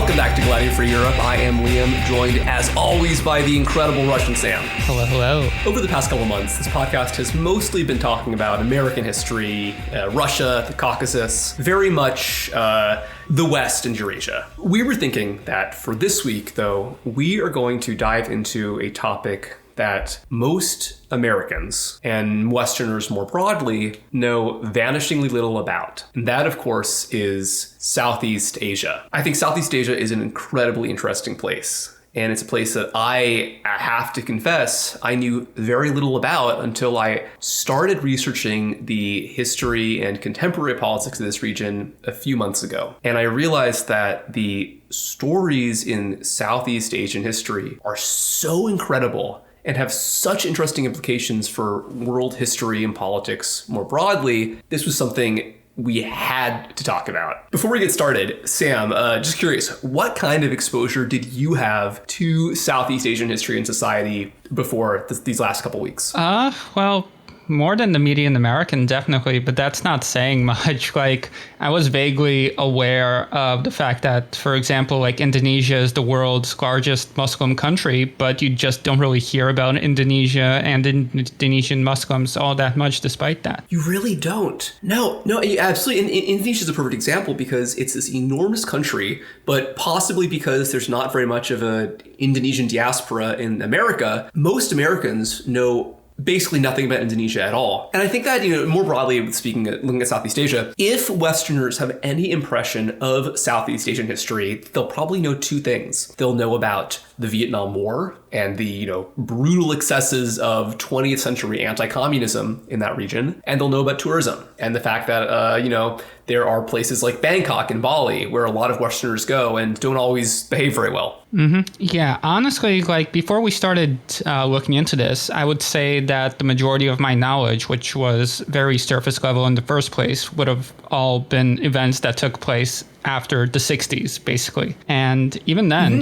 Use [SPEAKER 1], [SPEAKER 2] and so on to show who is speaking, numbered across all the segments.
[SPEAKER 1] Welcome back to Gladio Free Europe. I am Liam, joined as always by the incredible Russian Sam.
[SPEAKER 2] Hello, hello.
[SPEAKER 1] Over the past couple months, this podcast has mostly been talking about American history, Russia, the Caucasus, very much the West and Eurasia. We were thinking that for this week, though, we are going to dive into a topic that most Americans and Westerners more broadly know vanishingly little about. And that, of course, is Southeast Asia. I think Southeast Asia is an incredibly interesting place. And it's a place that I have to confess I knew very little about until I started researching the history and contemporary politics of this region a few months ago. And I realized that the stories in Southeast Asian history are so incredible and have such interesting implications for world history and politics more broadly. This was something we had to talk about. Before we get started, Sam, just curious, what kind of exposure did you have to Southeast Asian history and society before these last couple weeks?
[SPEAKER 2] Well, more than the median American, definitely, but that's not saying much. I was vaguely aware of the fact that, for example, Indonesia is the world's largest Muslim country, but you just don't really hear about Indonesia and Indonesian Muslims all that much despite that.
[SPEAKER 1] You really don't. No, absolutely. Indonesia is a perfect example because it's this enormous country, but possibly because there's not very much of an Indonesian diaspora in America, most Americans know basically nothing about Indonesia at all. And I think that, more broadly speaking, looking at Southeast Asia, if Westerners have any impression of Southeast Asian history, they'll probably know two things. They'll know about the Vietnam War and the, brutal excesses of 20th century anti-communism in that region. And they'll know about tourism and the fact that, there are places like Bangkok and Bali where a lot of Westerners go and don't always behave very well.
[SPEAKER 2] Mm-hmm. Yeah, honestly, before we started looking into this, I would say that the majority of my knowledge, which was very surface level in the first place, would have all been events that took place after the 60s, basically. And even then,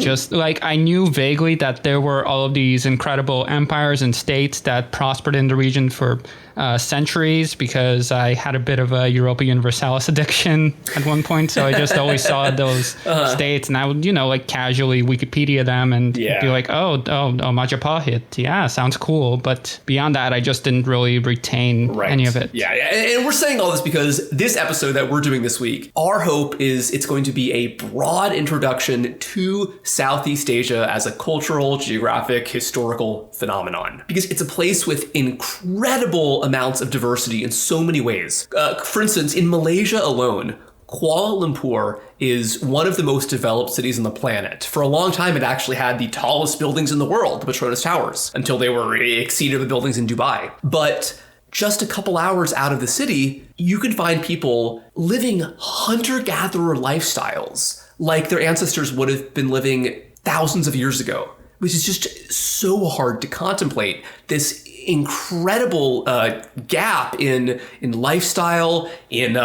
[SPEAKER 2] I knew vaguely that there were all of these incredible empires and states that prospered in the region for centuries, because I had a bit of a Europa Universalis addiction at one point. So I just always saw those states, and I would, casually Wikipedia them and be like, oh, Majapahit. Yeah, sounds cool. But beyond that, I just didn't really retain any of it.
[SPEAKER 1] Yeah. And we're saying all this because this episode that we're doing this week, our hope is it's going to be a broad introduction to Southeast Asia as a cultural, geographic, historical phenomenon. Because it's a place with incredible amounts of diversity in so many ways. For instance, in Malaysia alone, Kuala Lumpur is one of the most developed cities on the planet. For a long time, it actually had the tallest buildings in the world, the Petronas Towers, until they were exceeded the buildings in Dubai. But just a couple hours out of the city, you can find people living hunter-gatherer lifestyles like their ancestors would have been living thousands of years ago, which is just so hard to contemplate. This incredible gap in lifestyle, in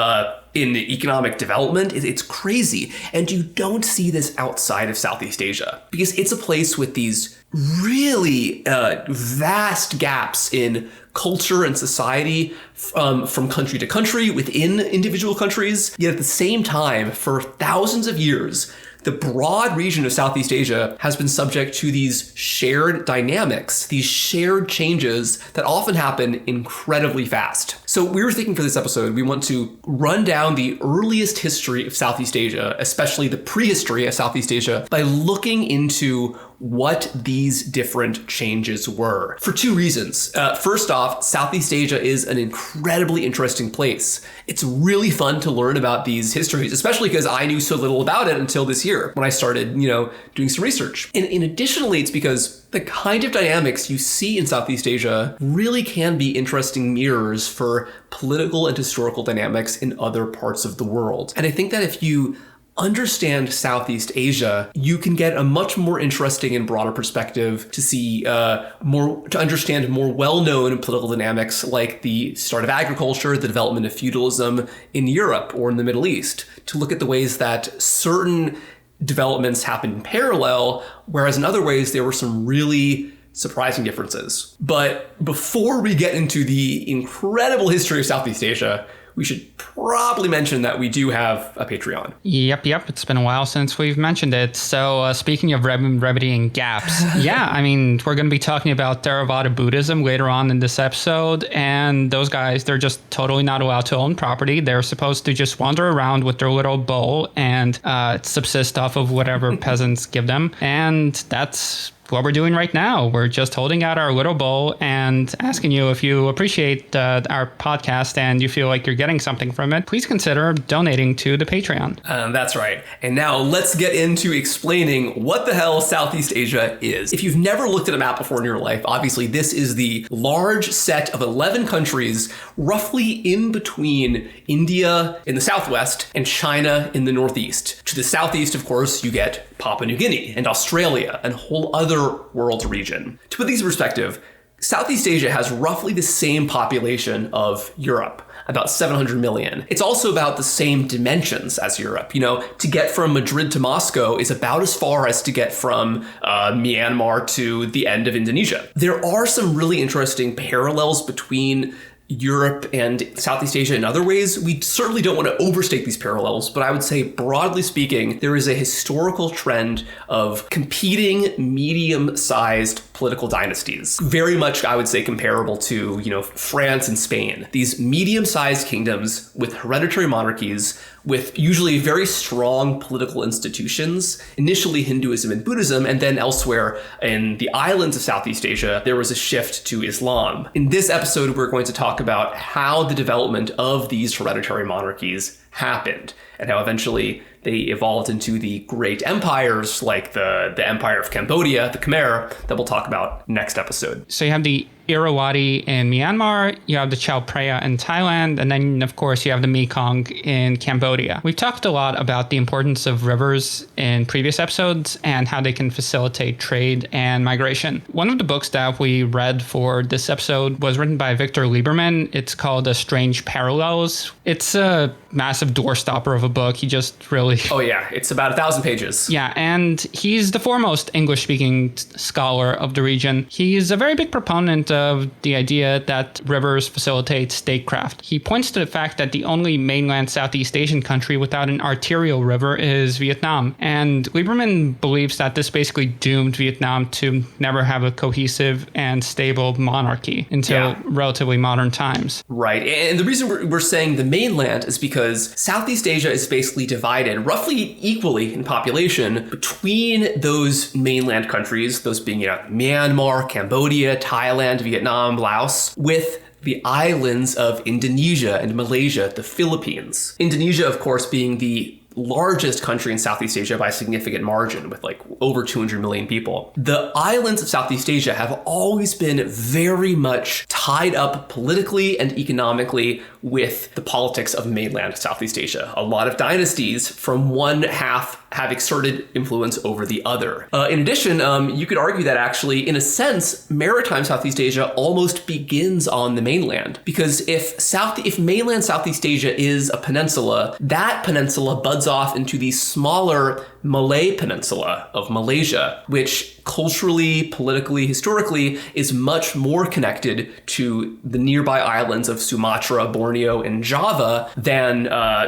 [SPEAKER 1] economic development. It's crazy. And you don't see this outside of Southeast Asia because it's a place with these really vast gaps in culture and society from country to country within individual countries. Yet at the same time, for thousands of years, the broad region of Southeast Asia has been subject to these shared dynamics, these shared changes that often happen incredibly fast. So we were thinking for this episode, we want to run down the earliest history of Southeast Asia, especially the prehistory of Southeast Asia, by looking into what these different changes were for two reasons. First off, Southeast Asia is an incredibly interesting place. It's really fun to learn about these histories, especially because I knew so little about it until this year when I started, doing some research. And additionally, it's because the kind of dynamics you see in Southeast Asia really can be interesting mirrors for political and historical dynamics in other parts of the world. And I think that if you understand Southeast Asia, you can get a much more interesting and broader perspective to see to understand more well-known political dynamics like the start of agriculture, the development of feudalism in Europe or in the Middle East, to look at the ways that certain developments happened in parallel, whereas in other ways there were some really surprising differences. But before we get into the incredible history of Southeast Asia, we should probably mention that we do have a Patreon.
[SPEAKER 2] Yep. It's been a while since we've mentioned it. So speaking of remedying gaps, yeah, I mean, we're going to be talking about Theravada Buddhism later on in this episode. And those guys, they're just totally not allowed to own property. They're supposed to just wander around with their little bowl and subsist off of whatever peasants give them. And that's what we're doing right now. We're just holding out our little bowl and asking you, if you appreciate our podcast and you feel like you're getting something from it, please consider donating to the Patreon.
[SPEAKER 1] That's right. And now let's get into explaining what the hell Southeast Asia is. If you've never looked at a map before in your life, obviously this is the large set of 11 countries roughly in between India in the southwest and China in the northeast. To the southeast, of course, you get Papua New Guinea and Australia and a whole other world region. To put these in perspective, Southeast Asia has roughly the same population of Europe, about 700 million. It's also about the same dimensions as Europe. You know, to get from Madrid to Moscow is about as far as to get from Myanmar to the end of Indonesia. There are some really interesting parallels between Europe and Southeast Asia in other ways. We certainly don't want to overstate these parallels, but I would say, broadly speaking, there is a historical trend of competing medium-sized political dynasties. Very much, I would say, comparable to, France and Spain. These medium-sized kingdoms with hereditary monarchies, with usually very strong political institutions, initially Hinduism and Buddhism, and then elsewhere in the islands of Southeast Asia, there was a shift to Islam. In this episode, we're going to talk about how the development of these hereditary monarchies happened and how eventually they evolved into the great empires like the Empire of Cambodia, the Khmer, that we'll talk about next episode.
[SPEAKER 2] So you have the Irrawaddy in Myanmar, you have the Chao Phraya in Thailand, and then, of course, you have the Mekong in Cambodia. We've talked a lot about the importance of rivers in previous episodes and how they can facilitate trade and migration. One of the books that we read for this episode was written by Victor Lieberman. It's called A Strange Parallels. It's a massive doorstopper of a book. He just really...
[SPEAKER 1] Oh, yeah. It's about 1,000 pages.
[SPEAKER 2] Yeah, and he's the foremost English-speaking scholar of the region. He's a very big proponent of the idea that rivers facilitate statecraft. He points to the fact that the only mainland Southeast Asian country without an arterial river is Vietnam. And Lieberman believes that this basically doomed Vietnam to never have a cohesive and stable monarchy until relatively modern times.
[SPEAKER 1] Right. And the reason we're saying the mainland is because Southeast Asia is basically divided roughly equally in population between those mainland countries, those being, Myanmar, Cambodia, Thailand, Vietnam, Laos, with the islands of Indonesia and Malaysia, the Philippines. Indonesia, of course, being the largest country in Southeast Asia by a significant margin, with over 200 million people. The islands of Southeast Asia have always been very much tied up politically and economically with the politics of mainland Southeast Asia. A lot of dynasties from one half have exerted influence over the other. In addition, you could argue that actually, in a sense, maritime Southeast Asia almost begins on the mainland. Because if mainland Southeast Asia is a peninsula, that peninsula buds off into the smaller Malay Peninsula of Malaysia, which culturally, politically, historically is much more connected to the nearby islands of Sumatra, Borneo, and Java than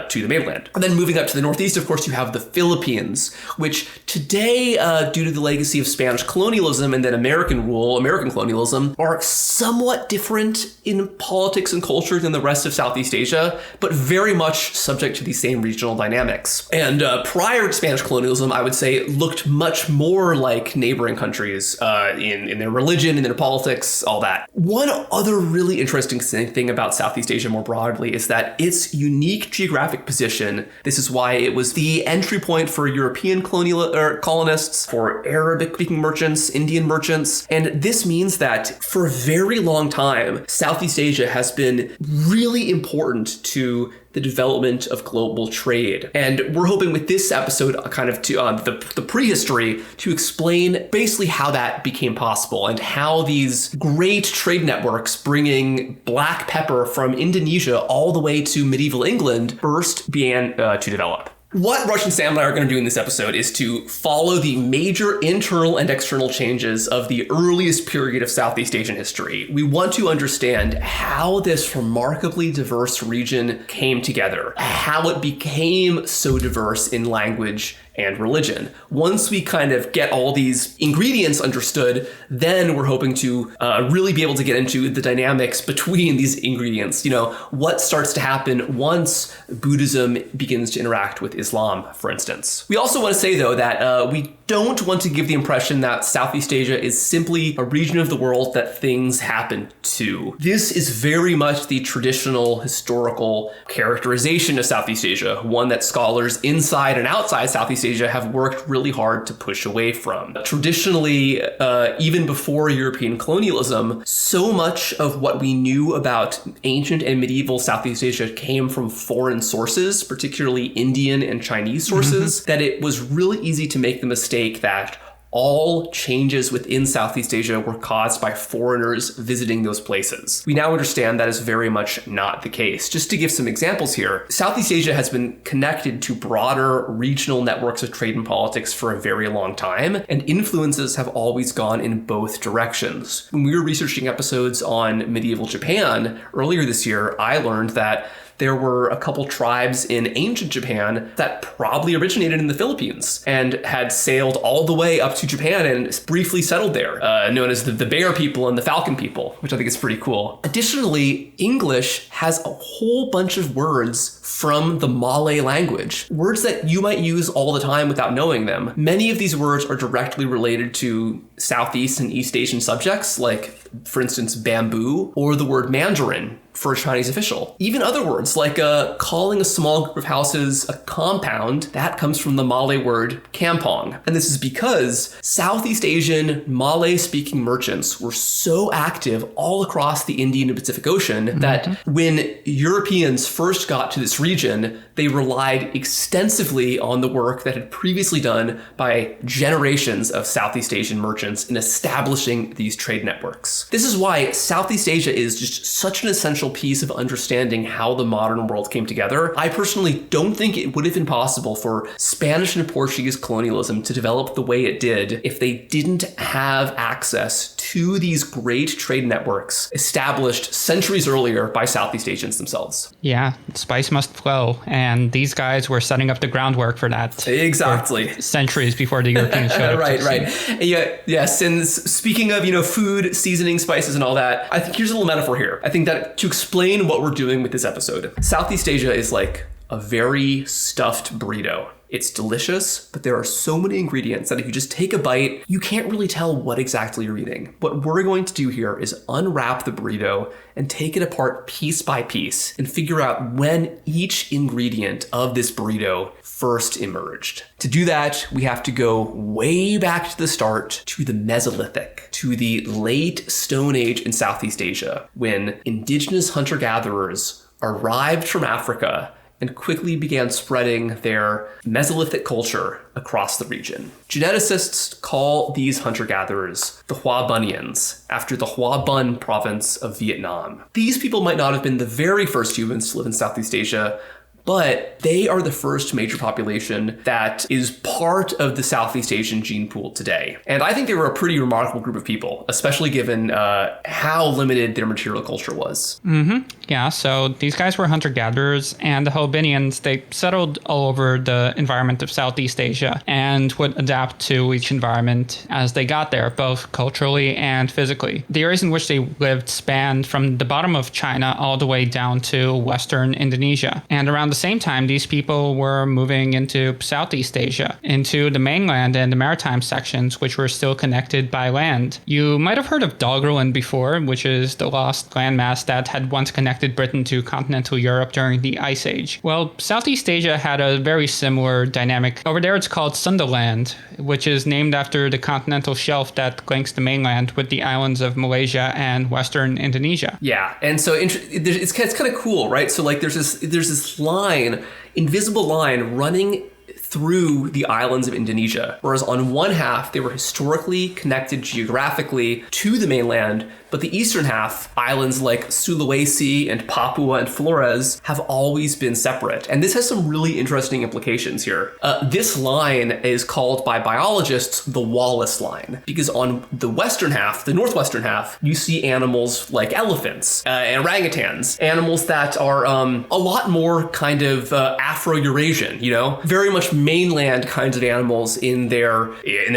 [SPEAKER 1] to the mainland. And then moving up to the northeast, of course, you have the Philippines, which today, due to the legacy of Spanish colonialism and then American rule, American colonialism, are somewhat different in politics and culture than the rest of Southeast Asia, but very much subject to the same regional dynamics. And prior to Spanish colonialism, I would say, looked much more like neighboring countries in their religion, in their politics, all that. One other really interesting thing about Southeast Asia more broadly is that its unique geographic position, this is why it was the entry point for European colonists, for Arabic-speaking merchants, Indian merchants, and this means that for a very long time, Southeast Asia has been really important to the development of global trade. And we're hoping with this episode kind of to the prehistory to explain basically how that became possible and how these great trade networks bringing black pepper from Indonesia all the way to medieval England first began to develop. What Russian Sam and I are going to do in this episode is to follow the major internal and external changes of the earliest period of Southeast Asian history. We want to understand how this remarkably diverse region came together, how it became so diverse in language and religion. Once we kind of get all these ingredients understood, then we're hoping to really be able to get into the dynamics between these ingredients. You know, what starts to happen once Buddhism begins to interact with Islam, for instance. We also want to say, though, that we don't want to give the impression that Southeast Asia is simply a region of the world that things happen to. This is very much the traditional historical characterization of Southeast Asia, one that scholars inside and outside Southeast Asia have worked really hard to push away from. Traditionally, even before European colonialism, so much of what we knew about ancient and medieval Southeast Asia came from foreign sources, particularly Indian and Chinese sources, that it was really easy to make the mistake that all changes within Southeast Asia were caused by foreigners visiting those places. We now understand that is very much not the case. Just to give some examples here, Southeast Asia has been connected to broader regional networks of trade and politics for a very long time, and influences have always gone in both directions. When we were researching episodes on medieval Japan earlier this year, I learned that there were a couple tribes in ancient Japan that probably originated in the Philippines and had sailed all the way up to Japan and briefly settled there, known as the Bear people and the Falcon people, which I think is pretty cool. Additionally, English has a whole bunch of words from the Malay language, words that you might use all the time without knowing them. Many of these words are directly related to Southeast and East Asian subjects, like, for instance, bamboo, or the word Mandarin for a Chinese official. Even other words like calling a small group of houses a compound, that comes from the Malay word kampong. And this is because Southeast Asian Malay-speaking merchants were so active all across the Indian and Pacific Ocean that when Europeans first got to this region, they relied extensively on the work that had previously done by generations of Southeast Asian merchants in establishing these trade networks. This is why Southeast Asia is just such an essential piece of understanding how the modern world came together. I personally don't think it would have been possible for Spanish and Portuguese colonialism to develop the way it did if they didn't have access to these great trade networks established centuries earlier by Southeast Asians themselves.
[SPEAKER 2] Yeah, spice must flow. And these guys were setting up the groundwork for that.
[SPEAKER 1] Exactly.
[SPEAKER 2] For centuries before the Europeans showed up.
[SPEAKER 1] Right. Yes. And speaking of, food, seasoning, spices, and all that, I think here's a little metaphor here. I think that to explain what we're doing with this episode, Southeast Asia is like a very stuffed burrito. It's delicious, but there are so many ingredients that if you just take a bite, you can't really tell what exactly you're eating. What we're going to do here is unwrap the burrito and take it apart piece by piece and figure out when each ingredient of this burrito first emerged. To do that, we have to go way back to the start, to the Mesolithic, to the late Stone Age in Southeast Asia, when indigenous hunter-gatherers arrived from Africa and quickly began spreading their Mesolithic culture across the region. Geneticists call these hunter-gatherers the Hoa Bunians, after the Hoa Bun province of Vietnam. These people might not have been the very first humans to live in Southeast Asia, but they are the first major population that is part of the Southeast Asian gene pool today. And I think they were a pretty remarkable group of people, especially given how limited their material culture was.
[SPEAKER 2] Yeah, so these guys were hunter-gatherers, and the Hobinians, they settled all over the environment of Southeast Asia and would adapt to each environment as they got there, both culturally and physically. The areas in which they lived spanned from the bottom of China all the way down to Western Indonesia. And around the same time, these people were moving into Southeast Asia, into the mainland and the maritime sections, which were still connected by land. You might have heard of Doggerland before, which is the lost landmass that had once connected Britain to continental Europe during the Ice Age. Well, Southeast Asia had a very similar dynamic. Over there, it's called Sundaland, which is named after the continental shelf that links the mainland with the islands of Malaysia and Western Indonesia.
[SPEAKER 1] Yeah, and so it's kind of cool, right? So like there's this line, invisible line running through the islands of Indonesia. Whereas on one half, they were historically connected geographically to the mainland, but the eastern half, islands like Sulawesi and Papua and Flores, have always been separate. And this has some really interesting implications here. This line is called by biologists the Wallace Line, because on the western half, the northwestern half, you see animals like elephants and orangutans, animals that are a lot more kind of Afro-Eurasian, very much mainland kinds of animals in their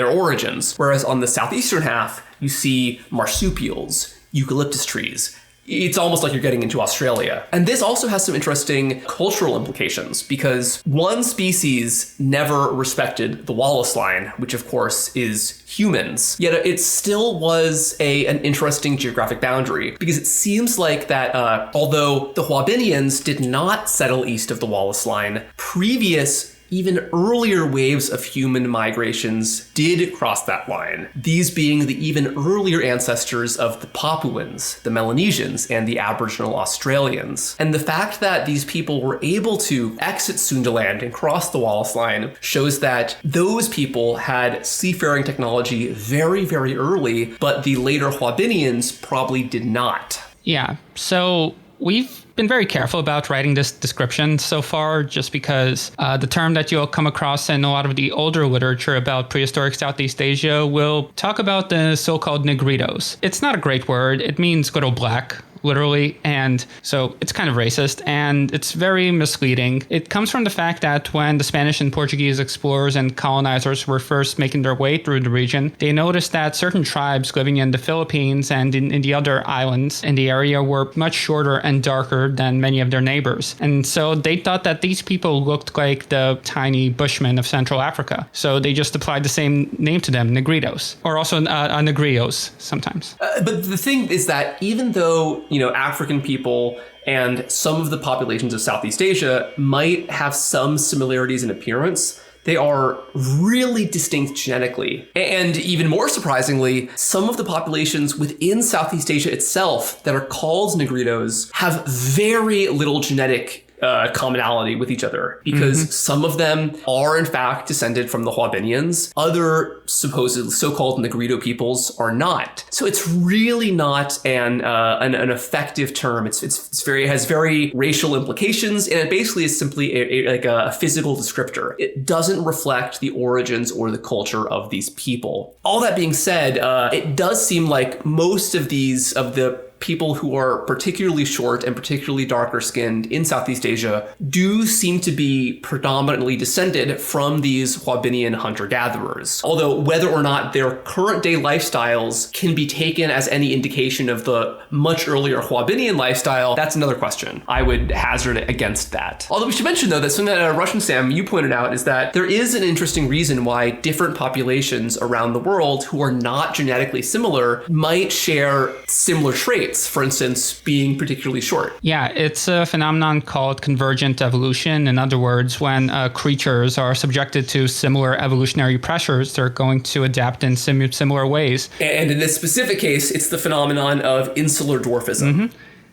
[SPEAKER 1] origins. Whereas on the southeastern half, you see marsupials, eucalyptus trees. It's almost like you're getting into Australia. And this also has some interesting cultural implications because one species never respected the Wallace Line, which of course is humans. Yet it still was an interesting geographic boundary because it seems like that although the Hoabinhians did not settle east of the Wallace Line, previous even earlier waves of human migrations did cross that line, these being the even earlier ancestors of the Papuans, the Melanesians, and the Aboriginal Australians. And the fact that these people were able to exit Sundaland and cross the Wallace Line shows that those people had seafaring technology very, very early, but the later Hoabinhians probably did not.
[SPEAKER 2] Yeah, so we've been very careful about writing this description so far, just because the term that you'll come across in a lot of the older literature about prehistoric Southeast Asia will talk about the so-called negritos. It's not a great word. It means little black, literally, and so it's kind of racist, and it's very misleading. It comes from the fact that when the Spanish and Portuguese explorers and colonizers were first making their way through the region, they noticed that certain tribes living in the Philippines and in the other islands in the area were much shorter and darker than many of their neighbors. And so they thought that these people looked like the tiny Bushmen of Central Africa. So they just applied the same name to them, negritos, or also negrios sometimes.
[SPEAKER 1] But the thing is that even though African people and some of the populations of Southeast Asia might have some similarities in appearance, they are really distinct genetically. And even more surprisingly, some of the populations within Southeast Asia itself that are called negritos have very little genetic commonality with each other, because some of them are in fact descended from the Hoabinhians. Other supposed so-called Negrito peoples are not. So it's really not an effective term. It has very racial implications, and it basically is simply a physical descriptor. It doesn't reflect the origins or the culture of these people. All that being said, it does seem like most of the people who are particularly short and particularly darker skinned in Southeast Asia do seem to be predominantly descended from these Hoabinhian hunter-gatherers. Although whether or not their current day lifestyles can be taken as any indication of the much earlier Hoabinhian lifestyle, that's another question. I would hazard it against that. Although we should mention though that something that Russian Sam, you pointed out, is that there is an interesting reason why different populations around the world who are not genetically similar might share similar traits. For instance, being particularly short.
[SPEAKER 2] Yeah, it's a phenomenon called convergent evolution. In other words, when creatures are subjected to similar evolutionary pressures, they're going to adapt in similar ways.
[SPEAKER 1] And in this specific case, it's the phenomenon of insular dwarfism.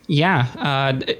[SPEAKER 2] Yeah,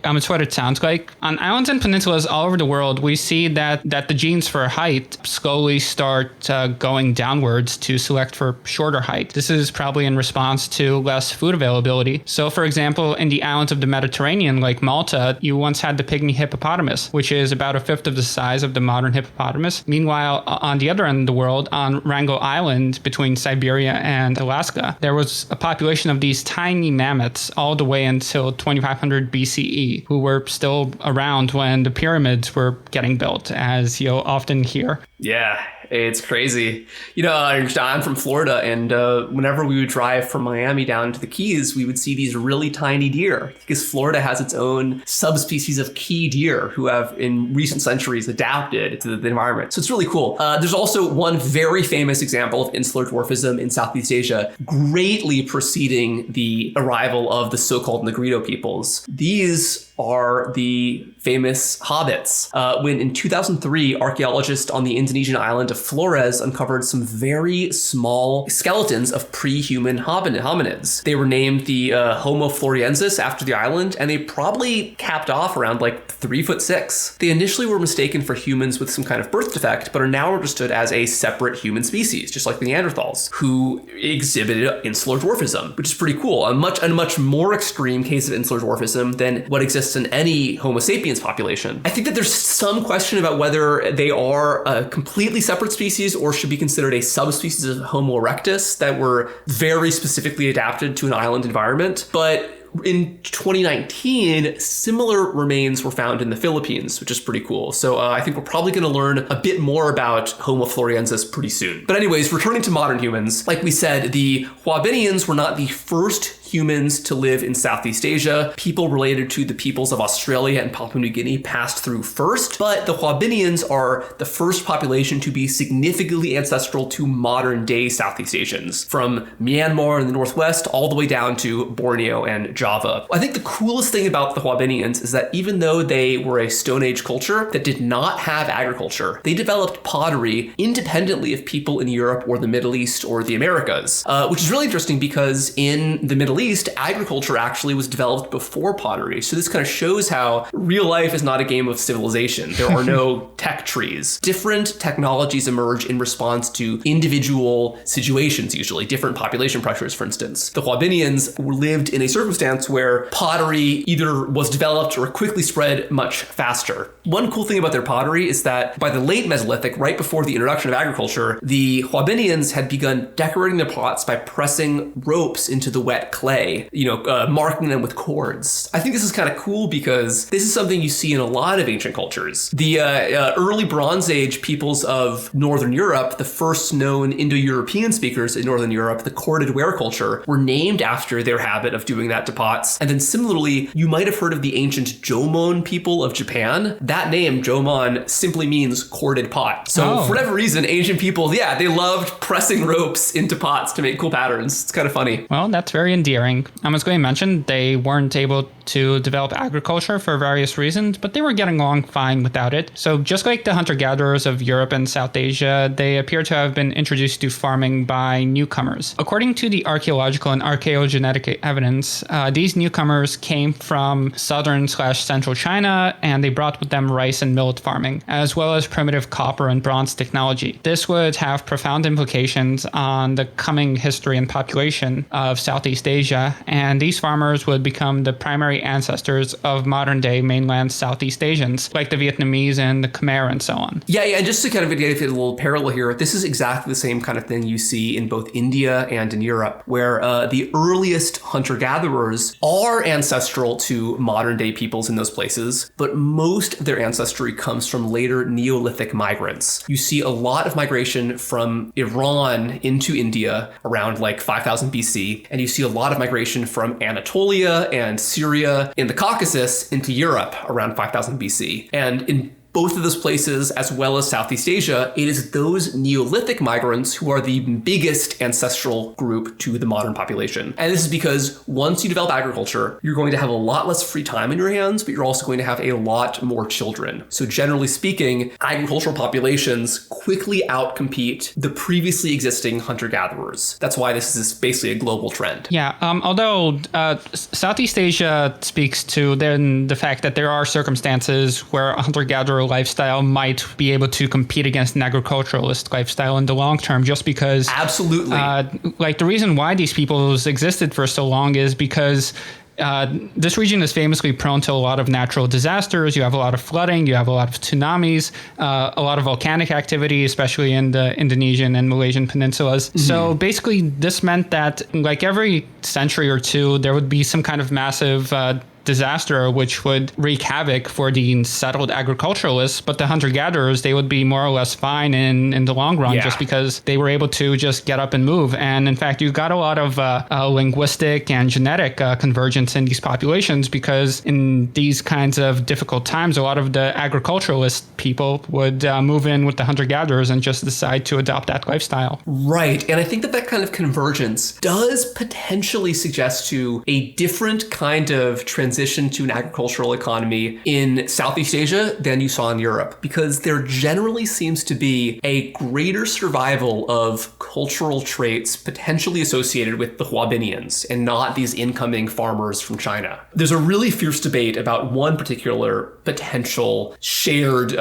[SPEAKER 2] it's what it sounds like. On islands and peninsulas all over the world, we see that the genes for height slowly start going downwards to select for shorter height. This is probably in response to less food availability. So, for example, in the islands of the Mediterranean, like Malta, you once had the pygmy hippopotamus, which is about a fifth of the size of the modern hippopotamus. Meanwhile, on the other end of the world, on Wrangel Island, between Siberia and Alaska, there was a population of these tiny mammoths all the way until 2500 BCE, who were still around when the pyramids were getting built, as you'll often hear.
[SPEAKER 1] Yeah, it's crazy. I'm from Florida, and whenever we would drive from Miami down to the Keys, we would see these really tiny deer, because Florida has its own subspecies of key deer who have in recent centuries adapted to the environment. So it's really cool. There's also one very famous example of insular dwarfism in Southeast Asia, greatly preceding the arrival of the so-called Negrito peoples. These are the famous hobbits. When in 2003, archaeologists on the Indonesian island of Flores uncovered some very small skeletons of pre-human hominids. They were named the Homo floresiensis after the island, and they probably capped off around like 3'6". They initially were mistaken for humans with some kind of birth defect, but are now understood as a separate human species, just like the Neanderthals, who exhibited insular dwarfism, which is pretty cool. A much more extreme case of insular dwarfism than what exists in any Homo sapiens population. I think that there's some question about whether they are a completely separate species or should be considered a subspecies of Homo erectus that were very specifically adapted to an island environment. But in 2019, similar remains were found in the Philippines, which is pretty cool. So I think we're probably going to learn a bit more about Homo floresiensis pretty soon. But anyways, returning to modern humans, like we said, the Hoabinhians were not the first humans to live in Southeast Asia. People related to the peoples of Australia and Papua New Guinea passed through first, but the Hoabinhians are the first population to be significantly ancestral to modern day Southeast Asians, from Myanmar in the northwest all the way down to Borneo and Java. I think the coolest thing about the Hoabinhians is that even though they were a Stone Age culture that did not have agriculture, they developed pottery independently of people in Europe or the Middle East or the Americas, which is really interesting because in the Middle East, agriculture actually was developed before pottery. So this kind of shows how real life is not a game of civilization. There are no tech trees. Different technologies emerge in response to individual situations, usually different population pressures, for instance. The Hoabinhians lived in a circumstance where pottery either was developed or quickly spread much faster. One cool thing about their pottery is that by the late Mesolithic, right before the introduction of agriculture, the Hoabinhians had begun decorating their pots by pressing ropes into the wet clay, marking them with cords. I think this is kind of cool because this is something you see in a lot of ancient cultures. The early Bronze Age peoples of Northern Europe, the first known Indo-European speakers in Northern Europe, the corded ware culture, were named after their habit of doing that to pots. And then similarly, you might have heard of the ancient Jomon people of Japan. That name, Jomon, simply means corded pot. So for whatever reason, ancient people, they loved pressing ropes into pots to make cool patterns. It's kind of funny.
[SPEAKER 2] Well, that's very endearing. I was going to mention they weren't able to develop agriculture for various reasons, but they were getting along fine without it. So just like the hunter-gatherers of Europe and South Asia, they appear to have been introduced to farming by newcomers. According to the archaeological and archaeogenetic evidence, these newcomers came from southern/central China, and they brought with them rice and millet farming, as well as primitive copper and bronze technology. This would have profound implications on the coming history and population of Southeast Asia, and these farmers would become the primary ancestors of modern-day mainland Southeast Asians, like the Vietnamese and the Khmer and so on.
[SPEAKER 1] Yeah, and just to kind of get a little parallel here, this is exactly the same kind of thing you see in both India and in Europe, where the earliest hunter-gatherers are ancestral to modern-day peoples in those places, but most of their ancestry comes from later Neolithic migrants. You see a lot of migration from Iran into India around like 5000 BC, and you see a lot of migration from Anatolia and Syria in the Caucasus into Europe around 5000 BC. And in both of those places, as well as Southeast Asia, it is those Neolithic migrants who are the biggest ancestral group to the modern population. And this is because once you develop agriculture, you're going to have a lot less free time in your hands, but you're also going to have a lot more children. So generally speaking, agricultural populations quickly outcompete the previously existing hunter-gatherers. That's why this is basically a global trend.
[SPEAKER 2] Yeah, although Southeast Asia speaks to then the fact that there are circumstances where a hunter-gatherer lifestyle might be able to compete against an agriculturalist lifestyle in the long term, just because
[SPEAKER 1] absolutely
[SPEAKER 2] the reason why these peoples existed for so long is because this region is famously prone to a lot of natural disasters. You have a lot of flooding, you have a lot of tsunamis, a lot of volcanic activity, especially in the Indonesian and Malaysian peninsulas. Mm-hmm. So basically this meant that like every century or two, there would be some kind of massive disaster which would wreak havoc for the settled agriculturalists, but the hunter-gatherers, they would be more or less fine in the long run, just because they were able to just get up and move. And in fact, you got a lot of linguistic and genetic convergence in these populations, because in these kinds of difficult times, a lot of the agriculturalist people would move in with the hunter-gatherers and just decide to adopt that lifestyle.
[SPEAKER 1] Right. And I think that kind of convergence does potentially suggest to a different kind of transition transition to an agricultural economy in Southeast Asia than you saw in Europe, because there generally seems to be a greater survival of cultural traits potentially associated with the Huabinians and not these incoming farmers from China. There's a really fierce debate about one particular potential shared,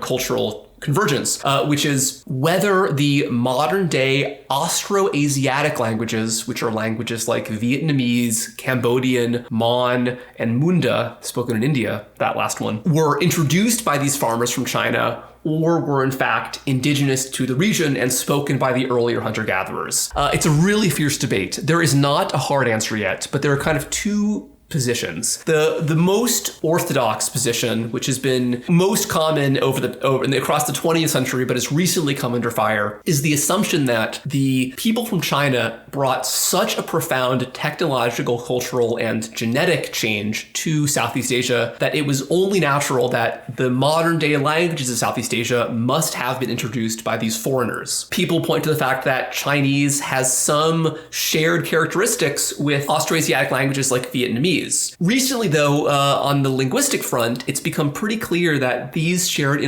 [SPEAKER 1] cultural convergence, which is whether the modern day Austroasiatic languages, which are languages like Vietnamese, Cambodian, Mon, and Munda, spoken in India, that last one, were introduced by these farmers from China or were in fact indigenous to the region and spoken by the earlier hunter-gatherers. It's a really fierce debate. There is not a hard answer yet, but there are kind of two positions. The most orthodox position, which has been most common across the 20th century, but has recently come under fire, is the assumption that the people from China brought such a profound technological, cultural, and genetic change to Southeast Asia that it was only natural that the modern day languages of Southeast Asia must have been introduced by these foreigners. People point to the fact that Chinese has some shared characteristics with Austroasiatic languages like Vietnamese. Recently, though, on the linguistic front, it's become pretty clear that these shared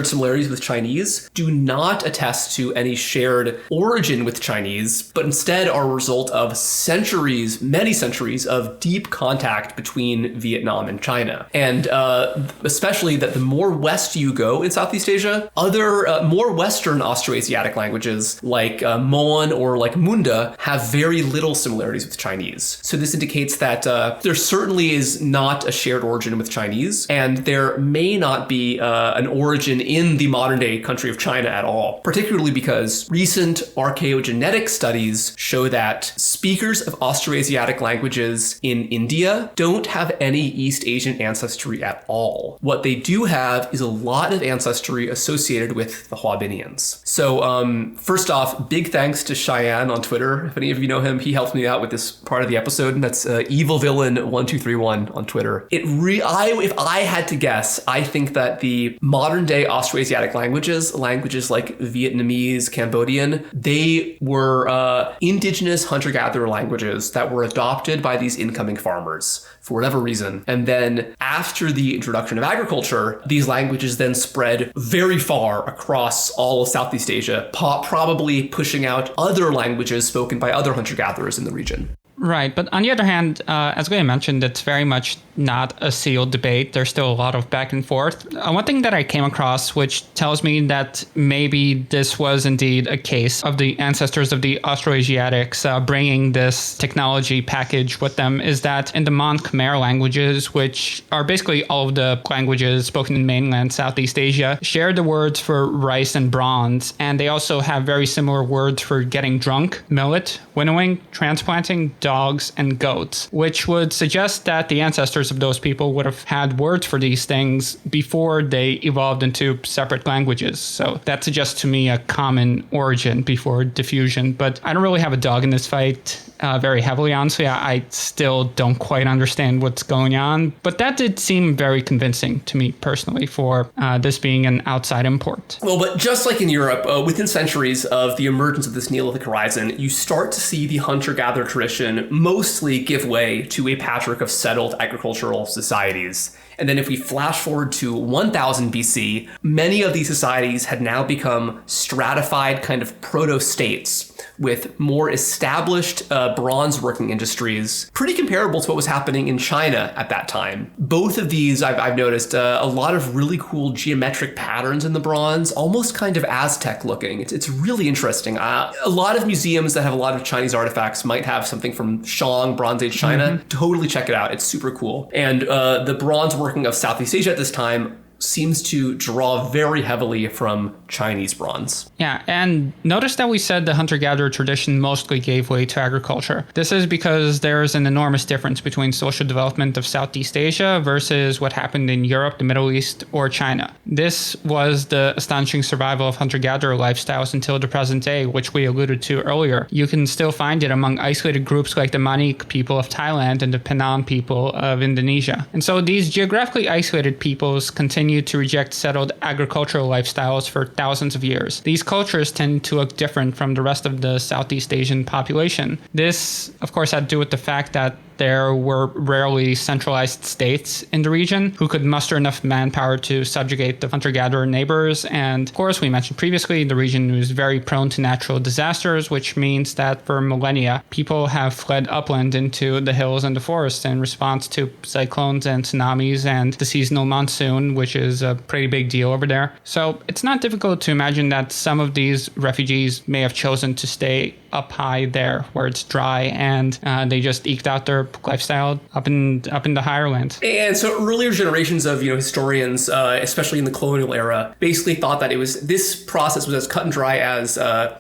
[SPEAKER 1] similarities with Chinese do not attest to any shared origin with Chinese, but instead are a result of many centuries of deep contact between Vietnam and China. And especially that the more west you go in Southeast Asia, other more Western Austroasiatic languages like Mon or like Munda have very little similarities with Chinese. So this indicates that there certainly is not a shared origin with Chinese, and there may not be an origin in the modern day country of China at all, particularly because recent archaeogenetic studies show that speakers of Austroasiatic languages in India don't have any East Asian ancestry at all. What they do have is a lot of ancestry associated with the Huabinians. So first off, big thanks to Cheyenne on Twitter. If any of you know him, he helped me out with this part of the episode, and that's Evil Villain 1231 on Twitter. If I had to guess, I think that the modern day Austroasiatic languages like Vietnamese, Cambodian, they were indigenous hunter-gatherer languages that were adopted by these incoming farmers for whatever reason. And then after the introduction of agriculture, these languages then spread very far across all of Southeast Asia, probably pushing out other languages spoken by other hunter-gatherers in the region.
[SPEAKER 2] Right. But on the other hand, as Gladio mentioned, it's very much not a sealed debate. There's still a lot of back and forth. One thing that I came across, which tells me that maybe this was indeed a case of the ancestors of the Austroasiatics bringing this technology package with them, is that in the Mon Khmer languages, which are basically all of the languages spoken in mainland Southeast Asia, share the words for rice and bronze. And they also have very similar words for getting drunk, millet, winnowing, transplanting, dogs, and goats, which would suggest that the ancestors of those people would have had words for these things before they evolved into separate languages. So that suggests to me a common origin before diffusion. But I don't really have a dog in this fight very heavily, honestly. I still don't quite understand what's going on. But that did seem very convincing to me personally for this being an outside import.
[SPEAKER 1] Well, but just like in Europe, within centuries of the emergence of this Neolithic horizon, you start to see the hunter-gatherer tradition mostly give way to a patchwork of settled agricultural societies. And then if we flash forward to 1000 BC, many of these societies had now become stratified kind of proto-states with more established bronze working industries, pretty comparable to what was happening in China at that time. Both of these, I've noticed a lot of really cool geometric patterns in the bronze, almost kind of Aztec looking. It's really interesting. A lot of museums that have a lot of Chinese artifacts might have something from Shang, Bronze Age China. Mm-hmm. Totally check it out. It's super cool. And the bronze working of Southeast Asia at this time seems to draw very heavily from Chinese bronze.
[SPEAKER 2] Yeah, and notice that we said the hunter-gatherer tradition mostly gave way to agriculture. This is because there's an enormous difference between social development of Southeast Asia versus what happened in Europe, the Middle East, or China. This was the astonishing survival of hunter-gatherer lifestyles until the present day, which we alluded to earlier. You can still find it among isolated groups like the Manik people of Thailand and the Penang people of Indonesia. And so these geographically isolated peoples continue to reject settled agricultural lifestyles for thousands of years. These cultures tend to look different from the rest of the Southeast Asian population. This, of course, had to do with the fact that there were rarely centralized states in the region who could muster enough manpower to subjugate the hunter-gatherer neighbors. And of course, we mentioned previously, the region was very prone to natural disasters, which means that for millennia, people have fled upland into the hills and the forests in response to cyclones and tsunamis and the seasonal monsoon, which is a pretty big deal over there. So it's not difficult to imagine that some of these refugees may have chosen to stay up high there where it's dry, and they just eked out their lifestyle up in the higher lands.
[SPEAKER 1] And so earlier generations of historians, especially in the colonial era, basically thought that this process was as cut and dry as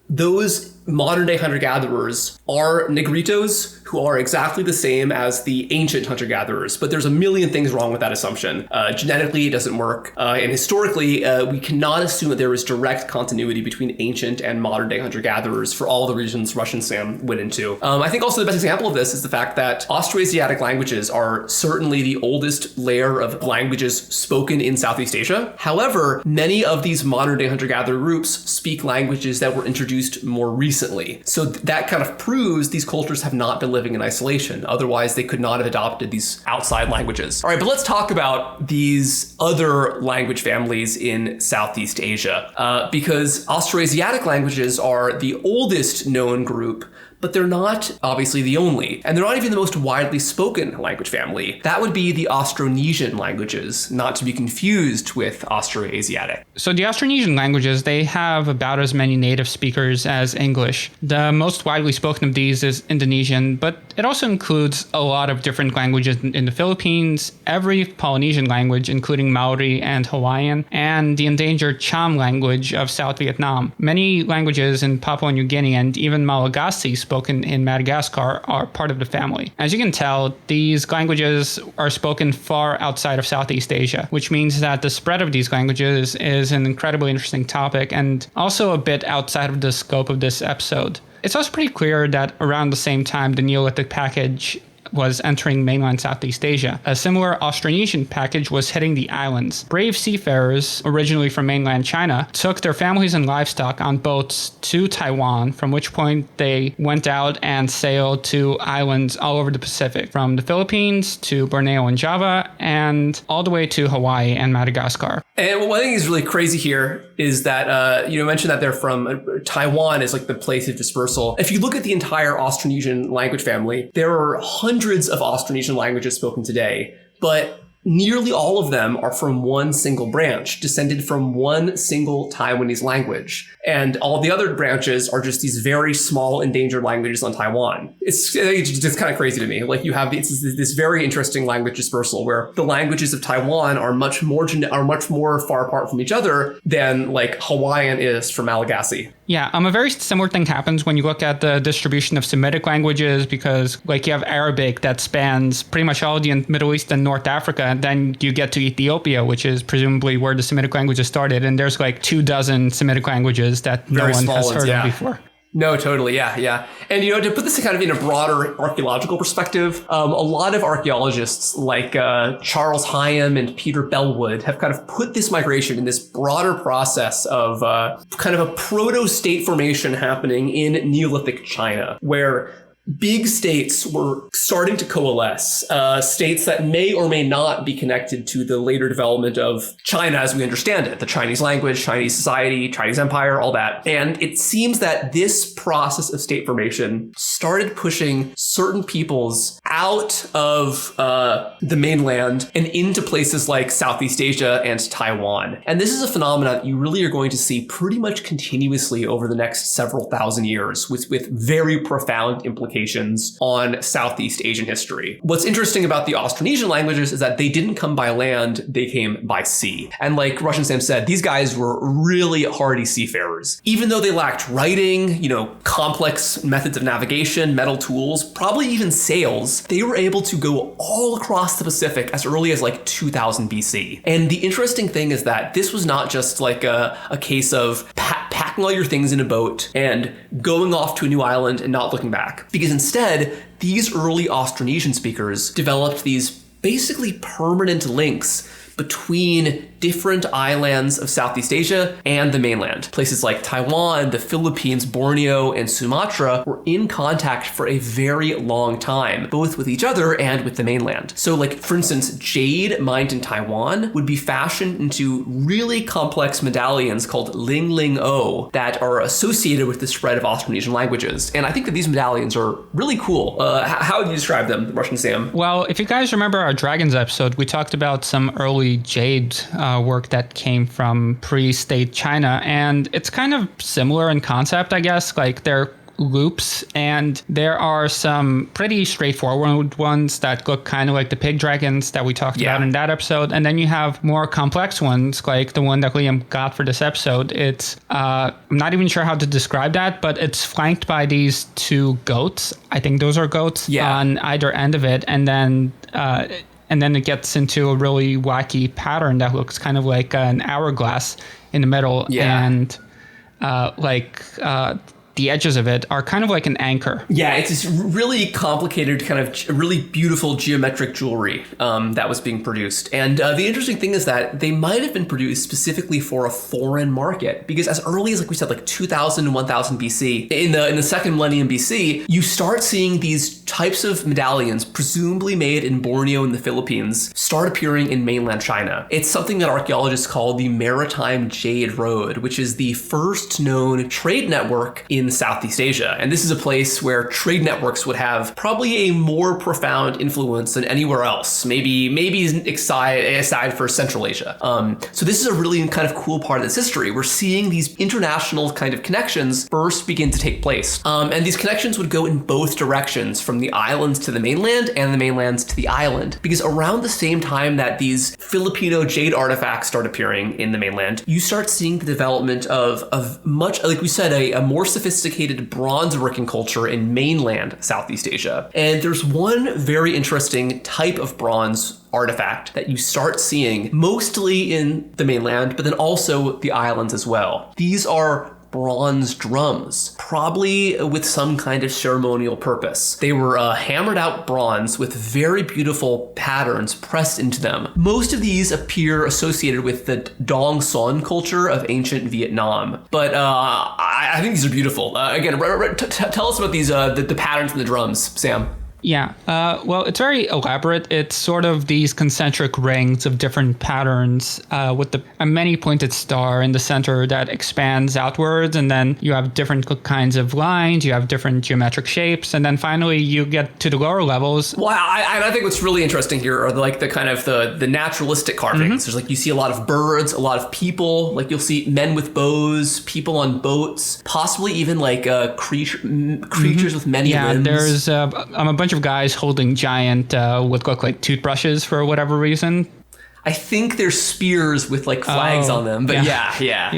[SPEAKER 1] those modern day hunter-gatherers are negritos who are exactly the same as the ancient hunter-gatherers. But there's a million things wrong with that assumption. Genetically, it doesn't work. And historically, we cannot assume that there is direct continuity between ancient and modern day hunter-gatherers for all the reasons Rush and Sam went into. I think also the best example of this is the fact that Austroasiatic languages are certainly the oldest layer of languages spoken in Southeast Asia. However, many of these modern day hunter-gatherer groups speak languages that were introduced more recently. So that kind of proves these cultures have not been living in isolation. Otherwise, they could not have adopted these outside languages. All right, but let's talk about these other language families in Southeast Asia, because Austroasiatic languages are the oldest known group, but they're not obviously the only. And they're not even the most widely spoken language family. That would be the Austronesian languages, not to be confused with Austroasiatic.
[SPEAKER 2] So the Austronesian languages, they have about as many native speakers as English. The most widely spoken of these is Indonesian, but it also includes a lot of different languages in the Philippines, every Polynesian language, including Maori and Hawaiian, and the endangered Cham language of South Vietnam. Many languages in Papua New Guinea and even Malagasy spoken in Madagascar are part of the family. As you can tell, these languages are spoken far outside of Southeast Asia, which means that the spread of these languages is an incredibly interesting topic and also a bit outside of the scope of this episode. It's also pretty clear that around the same time the Neolithic package was entering mainland Southeast Asia, a similar Austronesian package was hitting the islands. Brave seafarers, originally from mainland China, took their families and livestock on boats to Taiwan, from which point they went out and sailed to islands all over the Pacific, from the Philippines to Borneo and Java, and all the way to Hawaii and Madagascar.
[SPEAKER 1] And one thing that's really crazy here is that, you mentioned that they're from Taiwan is like the place of dispersal. If you look at the entire Austronesian language family, there are hundreds of Austronesian languages spoken today, but nearly all of them are from one single branch, descended from one single Taiwanese language. And all the other branches are just these very small endangered languages on Taiwan. It's just kind of crazy to me. Like you have this very interesting language dispersal where the languages of Taiwan are much more far apart from each other than like Hawaiian is from Malagasy.
[SPEAKER 2] Yeah, a very similar thing happens when you look at the distribution of Semitic languages, because like you have Arabic that spans pretty much all the Middle East and North Africa, and then you get to Ethiopia, which is presumably where the Semitic languages started, and there's like 24 Semitic languages that no one has heard of before.
[SPEAKER 1] No, totally. Yeah. And, to put this kind of in a broader archaeological perspective, a lot of archaeologists like Charles Hyam and Peter Bellwood have kind of put this migration in this broader process of kind of a proto-state formation happening in Neolithic China, where big states were starting to coalesce, states that may or may not be connected to the later development of China as we understand it, the Chinese language, Chinese society, Chinese empire, all that. And it seems that this process of state formation started pushing certain peoples out of the mainland and into places like Southeast Asia and Taiwan. And this is a phenomenon that you really are going to see pretty much continuously over the next several thousand years with very profound implications on Southeast Asian history. What's interesting about the Austronesian languages is that they didn't come by land, they came by sea. And like Rush and Sam said, these guys were really hardy seafarers. Even though they lacked writing, complex methods of navigation, metal tools, probably even sails, they were able to go all across the Pacific as early as like 2000 BC. And the interesting thing is that this was not just like a case of packing all your things in a boat and going off to a new island and not looking back. Because instead, these early Austronesian speakers developed these basically permanent links between different islands of Southeast Asia and the mainland. Places like Taiwan, the Philippines, Borneo, and Sumatra were in contact for a very long time, both with each other and with the mainland. So like, for instance, jade mined in Taiwan would be fashioned into really complex medallions called Ling Ling O that are associated with the spread of Austronesian languages. And I think that these medallions are really cool. How would you describe them, Russian Sam?
[SPEAKER 2] Well, if you guys remember our Dragons episode, we talked about some early jade work that came from pre-state China, and it's kind of similar in concept, I guess. Like, they're loops, and there are some pretty straightforward ones that look kind of like the pig dragons that we talked about in that episode, and then you have more complex ones like the one that Liam got for this episode. It's I'm not even sure how to describe that, but it's flanked by these two goats. I think those are goats on either end of it, and then it gets into a really wacky pattern that looks kind of like an hourglass in the middle, and the edges of it are kind of like an anchor. Yeah, it's this really complicated, kind of really beautiful geometric jewelry that was being produced. And the interesting thing is that they might have been produced specifically for a foreign market, because as early as, like we said, like 2000 and 1000 BC, in the second millennium BC, you start seeing these types of medallions, presumably made in Borneo and the Philippines, start appearing in mainland China. It's something that archaeologists call the Maritime Jade Road, which is the first known trade network in Southeast Asia. And this is a place where trade networks would have probably a more profound influence than anywhere else, maybe aside for Central Asia. So this is a really kind of cool part of this history. We're seeing these international kind of connections first begin to take place. And these connections would go in both directions, from the islands to the mainland and the mainlands to the island. Because around the same time that these Filipino jade artifacts start appearing in the mainland, you start seeing the development of much, like we said, a more sophisticated bronze working culture in mainland Southeast Asia. And there's one very interesting type of bronze artifact that you start seeing mostly in the mainland, but then also the islands as well. These are bronze drums, probably with some kind of ceremonial purpose. They were hammered out bronze with very beautiful patterns pressed into them. Most of these appear associated with the Dong Son culture of ancient Vietnam, but I think these are beautiful. Again, tell us about these the patterns in the drums, Sam. Yeah, well, it's very elaborate. It's sort of these concentric rings of different patterns with a many-pointed star in the center that expands outwards, and then you have different kinds of lines, you have different geometric shapes, and then finally you get to the lower levels.
[SPEAKER 1] Well, I think what's really interesting here are like the kind of the naturalistic carvings. There's like, you see a lot of birds, a lot of people, like you'll see men with bows, people on boats, possibly even like creatures with many limbs.
[SPEAKER 2] Yeah, there's a bunch of guys holding giant what look like toothbrushes for whatever reason.
[SPEAKER 1] I think they're spears with like flags on them, but yeah,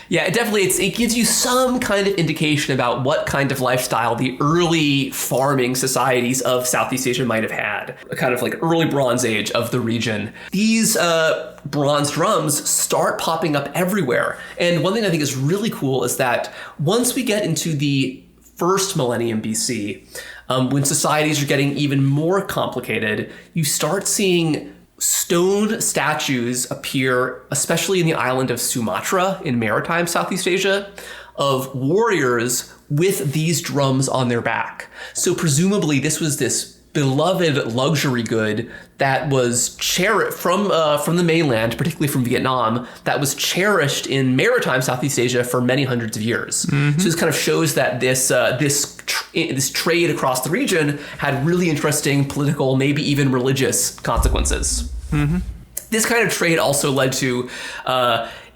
[SPEAKER 1] it definitely it gives you some kind of indication about what kind of lifestyle the early farming societies of Southeast Asia might have had, a kind of like early Bronze Age of the region. These bronze drums start popping up everywhere, and one thing I think is really cool is that once we get into the first millennium BC, when societies are getting even more complicated, you start seeing stone statues appear, especially in the island of Sumatra in maritime Southeast Asia, of warriors with these drums on their back. So presumably this was this beloved luxury good that was cherished from the mainland, particularly from Vietnam, that was cherished in maritime Southeast Asia for many hundreds of years. So this kind of shows that this trade across the region had really interesting political, maybe even religious consequences. This kind of trade also led to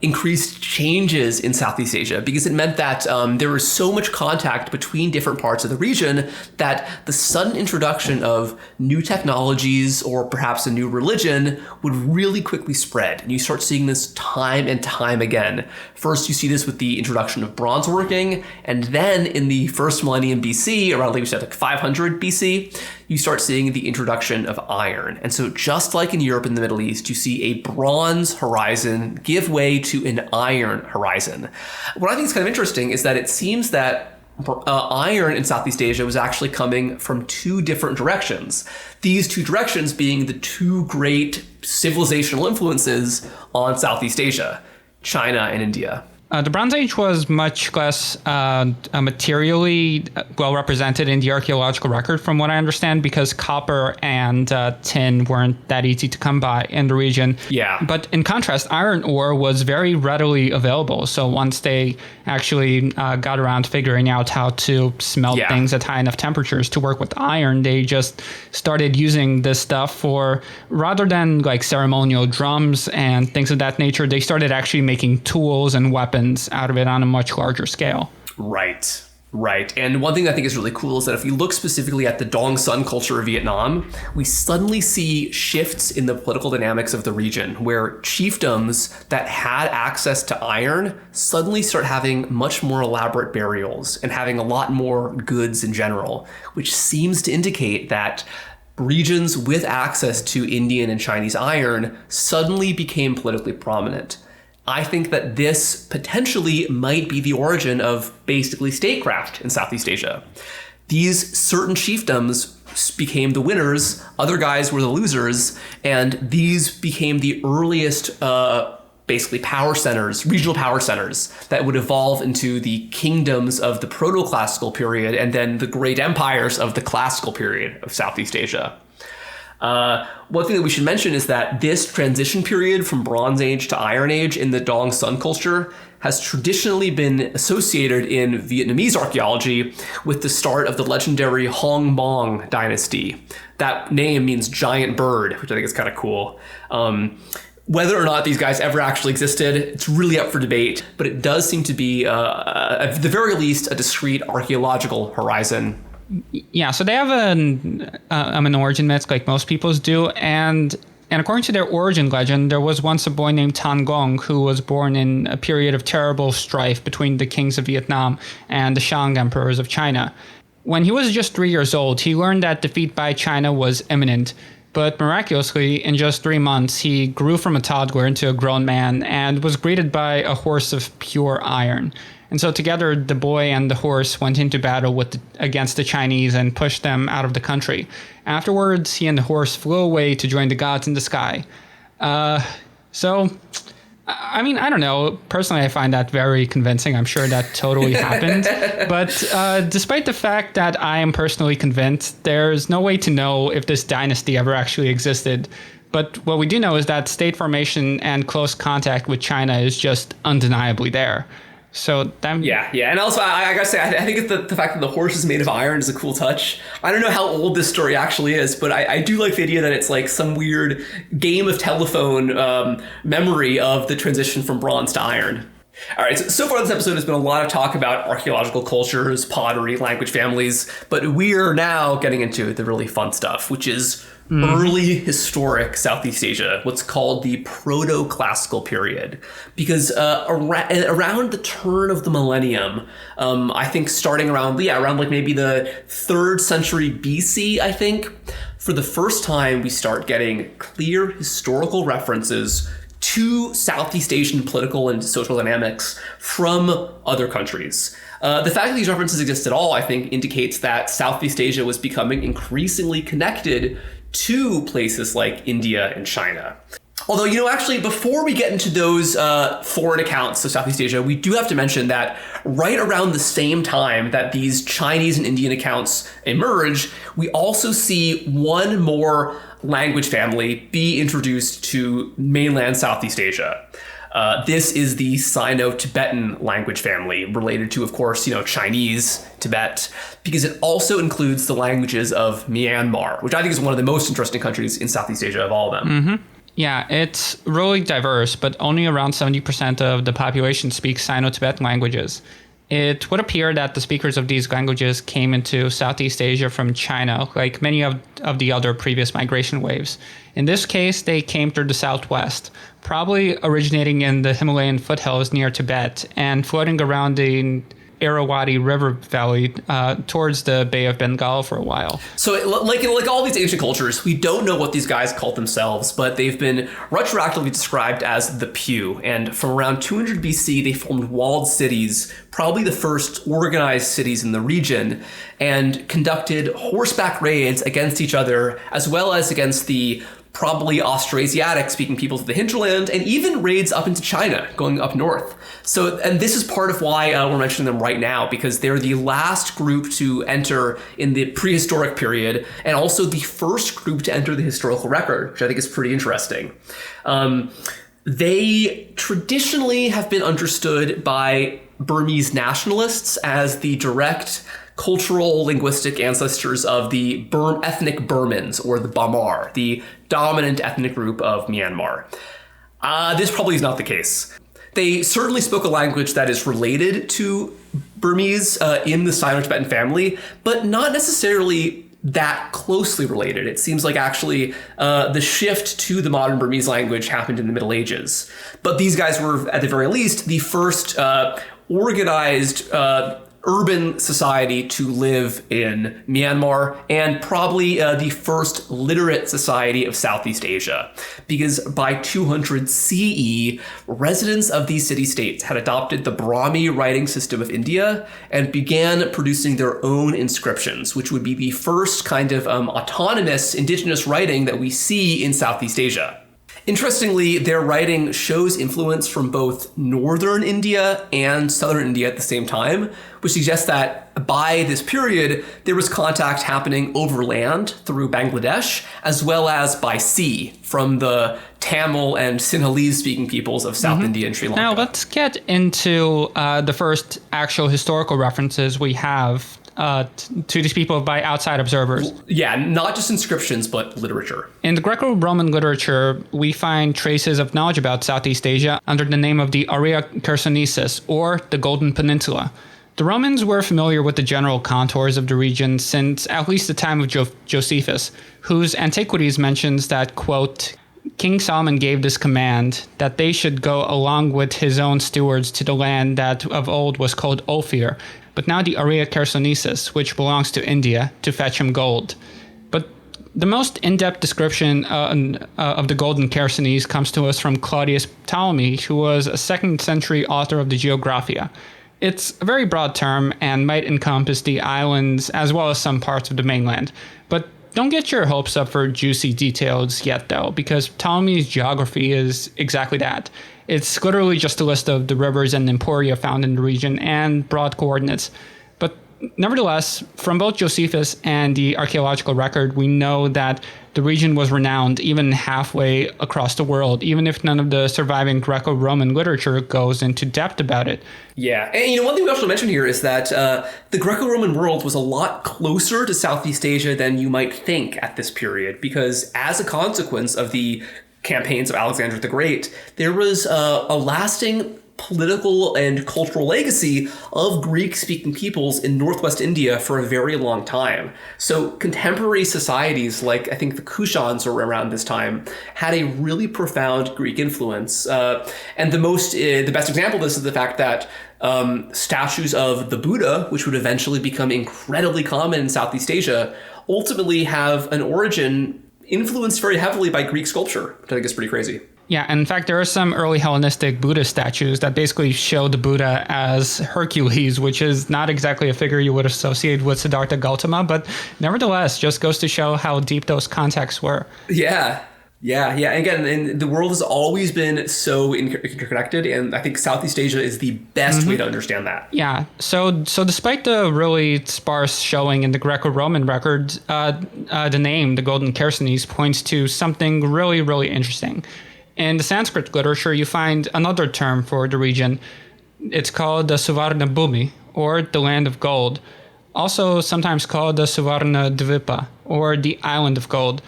[SPEAKER 1] increased changes in Southeast Asia, because it meant that there was so much contact between different parts of the region that the sudden introduction of new technologies or perhaps a new religion would really quickly spread. And you start seeing this time and time again. First, you see this with the introduction of bronze working, and then in the first millennium BC, around like we said, like 500 BC, you start seeing the introduction of iron. And so just like in Europe and the Middle East, you see a bronze horizon give way to an iron horizon. What I think is kind of interesting is that it seems that iron in Southeast Asia was actually coming from two different directions. These two directions being the two great civilizational influences on Southeast Asia, China and India.
[SPEAKER 2] The Bronze Age was much less materially well represented in the archaeological record, from what I understand, because copper and tin weren't that easy to come by in the region.
[SPEAKER 1] Yeah.
[SPEAKER 2] But in contrast, iron ore was very readily available. So once they actually got around to figuring out how to smelt things at high enough temperatures to work with iron, they just started using this stuff for, rather than like ceremonial drums and things of that nature, they started actually making tools and weapons out of it on a much larger scale.
[SPEAKER 1] Right. And one thing I think is really cool is that if you look specifically at the Dong Sun culture of Vietnam, we suddenly see shifts in the political dynamics of the region where chiefdoms that had access to iron suddenly start having much more elaborate burials and having a lot more goods in general, which seems to indicate that regions with access to Indian and Chinese iron suddenly became politically prominent. I think that this potentially might be the origin of basically statecraft in Southeast Asia. These certain chiefdoms became the winners, other guys were the losers, and these became the earliest basically power centers, regional power centers that would evolve into the kingdoms of the proto-classical period and then the great empires of the classical period of Southeast Asia. One thing that we should mention is that this transition period from Bronze Age to Iron Age in the Dong Sun culture has traditionally been associated in Vietnamese archaeology with the start of the legendary Hong Bong dynasty. That name means giant bird, which I think is kind of cool. Whether or not these guys ever actually existed, it's really up for debate, but it does seem to be, at the very least, a discrete archaeological horizon.
[SPEAKER 2] Yeah, so they have an origin myth like most peoples do, and according to their origin legend, there was once a boy named Tan Gong who was born in a period of terrible strife between the kings of Vietnam and the Shang emperors of China. When he was just 3 years old, he learned that defeat by China was imminent, but miraculously, in just 3 months, he grew from a toddler into a grown man and was greeted by a horse of pure iron. And so together, the boy and the horse went into battle against the Chinese and pushed them out of the country. Afterwards, he and the horse flew away to join the gods in the sky. So, I mean, I don't know. Personally, I find that very convincing. I'm sure that totally happened. But despite the fact that I am personally convinced, there's no way to know if this dynasty ever actually existed. But what we do know is that state formation and close contact with China is just undeniably there. So that
[SPEAKER 1] yeah, and also I gotta say I think the fact that the horse is made of iron is a cool touch. I don't know how old this story actually is, but I do like the idea that it's like some weird game of telephone memory of the transition from bronze to iron. All right, so far this episode has been a lot of talk about archaeological cultures, pottery, language families, but we are now getting into the really fun stuff, which is early historic Southeast Asia, what's called the proto-classical period. Because around the turn of the millennium, I think starting around like maybe the 3rd century BC, I think, for the first time we start getting clear historical references to Southeast Asian political and social dynamics from other countries. The fact that these references exist at all, I think, indicates that Southeast Asia was becoming increasingly connected to places like India and China. Although, actually, before we get into those foreign accounts of Southeast Asia, we do have to mention that right around the same time that these Chinese and Indian accounts emerge, we also see one more language family be introduced to mainland Southeast Asia. This is the Sino-Tibetan language family, related to, of course, Chinese, Tibet, because it also includes the languages of Myanmar, which I think is one of the most interesting countries in Southeast Asia of all of them.
[SPEAKER 2] Mm-hmm. Yeah, it's really diverse, but only around 70% of the population speaks Sino-Tibetan languages. It would appear that the speakers of these languages came into Southeast Asia from China, like many of the other previous migration waves. In this case, they came through the southwest, probably originating in the Himalayan foothills near Tibet and floating around the Irrawaddy River Valley towards the Bay of Bengal for a while.
[SPEAKER 1] So like all these ancient cultures, we don't know what these guys called themselves, but they've been retroactively described as the Pew. And from around 200 BC, they formed walled cities, probably the first organized cities in the region, and conducted horseback raids against each other, as well as against the probably Austroasiatic speaking peoples of the hinterland, and even raids up into China, going up north. So, and this is part of why we're mentioning them right now, because they're the last group to enter in the prehistoric period, and also the first group to enter the historical record, which I think is pretty interesting. They traditionally have been understood by Burmese nationalists as the direct cultural linguistic ancestors of the ethnic Burmans, or the Bamar, the dominant ethnic group of Myanmar. This probably is not the case. They certainly spoke a language that is related to Burmese in the Sino-Tibetan family, but not necessarily that closely related. It seems like actually the shift to the modern Burmese language happened in the Middle Ages. But these guys were, at the very least, the first organized urban society to live in Myanmar, and probably the first literate society of Southeast Asia, because by 200 CE, residents of these city-states had adopted the Brahmi writing system of India and began producing their own inscriptions, which would be the first kind of autonomous indigenous writing that we see in Southeast Asia. Interestingly, their writing shows influence from both northern India and southern India at the same time, which suggests that by this period, there was contact happening over land through Bangladesh, as well as by sea from the Tamil and Sinhalese-speaking peoples of South India and Sri Lanka.
[SPEAKER 2] Now, let's get into the first actual historical references we have to these people by outside observers.
[SPEAKER 1] Yeah, not just inscriptions, but literature.
[SPEAKER 2] In the Greco-Roman literature, we find traces of knowledge about Southeast Asia under the name of the Aurea Chersonesus, or the Golden Peninsula. The Romans were familiar with the general contours of the region since at least the time of Josephus, whose Antiquities mentions that, quote, King Solomon gave this command that they should go along with his own stewards to the land that of old was called Ophir, but now the Aurea Chersonesus, which belongs to India, to fetch him gold. But the most in-depth description of the Golden Chersonese comes to us from Claudius Ptolemy, who was a 2nd century author of the Geographia. It's a very broad term and might encompass the islands as well as some parts of the mainland. But don't get your hopes up for juicy details yet, though, because Ptolemy's geography is exactly that. It's literally just a list of the rivers and emporia found in the region and broad coordinates. But nevertheless, from both Josephus and the archaeological record, we know that the region was renowned even halfway across the world, even if none of the surviving Greco-Roman literature goes into depth about it.
[SPEAKER 1] Yeah, and one thing we also mention here is that the Greco-Roman world was a lot closer to Southeast Asia than you might think at this period, because as a consequence of the campaigns of Alexander the Great, there was a lasting political and cultural legacy of Greek-speaking peoples in northwest India for a very long time. So contemporary societies, like I think the Kushans were around this time, had a really profound Greek influence. And the best example of this is the fact that statues of the Buddha, which would eventually become incredibly common in Southeast Asia, ultimately have an origin influenced very heavily by Greek sculpture, which I think is pretty crazy.
[SPEAKER 2] Yeah, in fact, there are some early Hellenistic Buddha statues that basically show the Buddha as Hercules, which is not exactly a figure you would associate with Siddhartha Gautama, but nevertheless, just goes to show how deep those contacts were. Yeah. Again, and the world has always been so interconnected, and I think Southeast Asia is the best way to understand that. Yeah. So despite the really sparse showing in the Greco-Roman record, the name, the Golden Chersonese, points to something really, really interesting. In the Sanskrit literature, you find another term for the region. It's called the Suvarna Bhumi, or the Land of Gold, also sometimes called the Suvarna Dvipa, or the Island of Gold.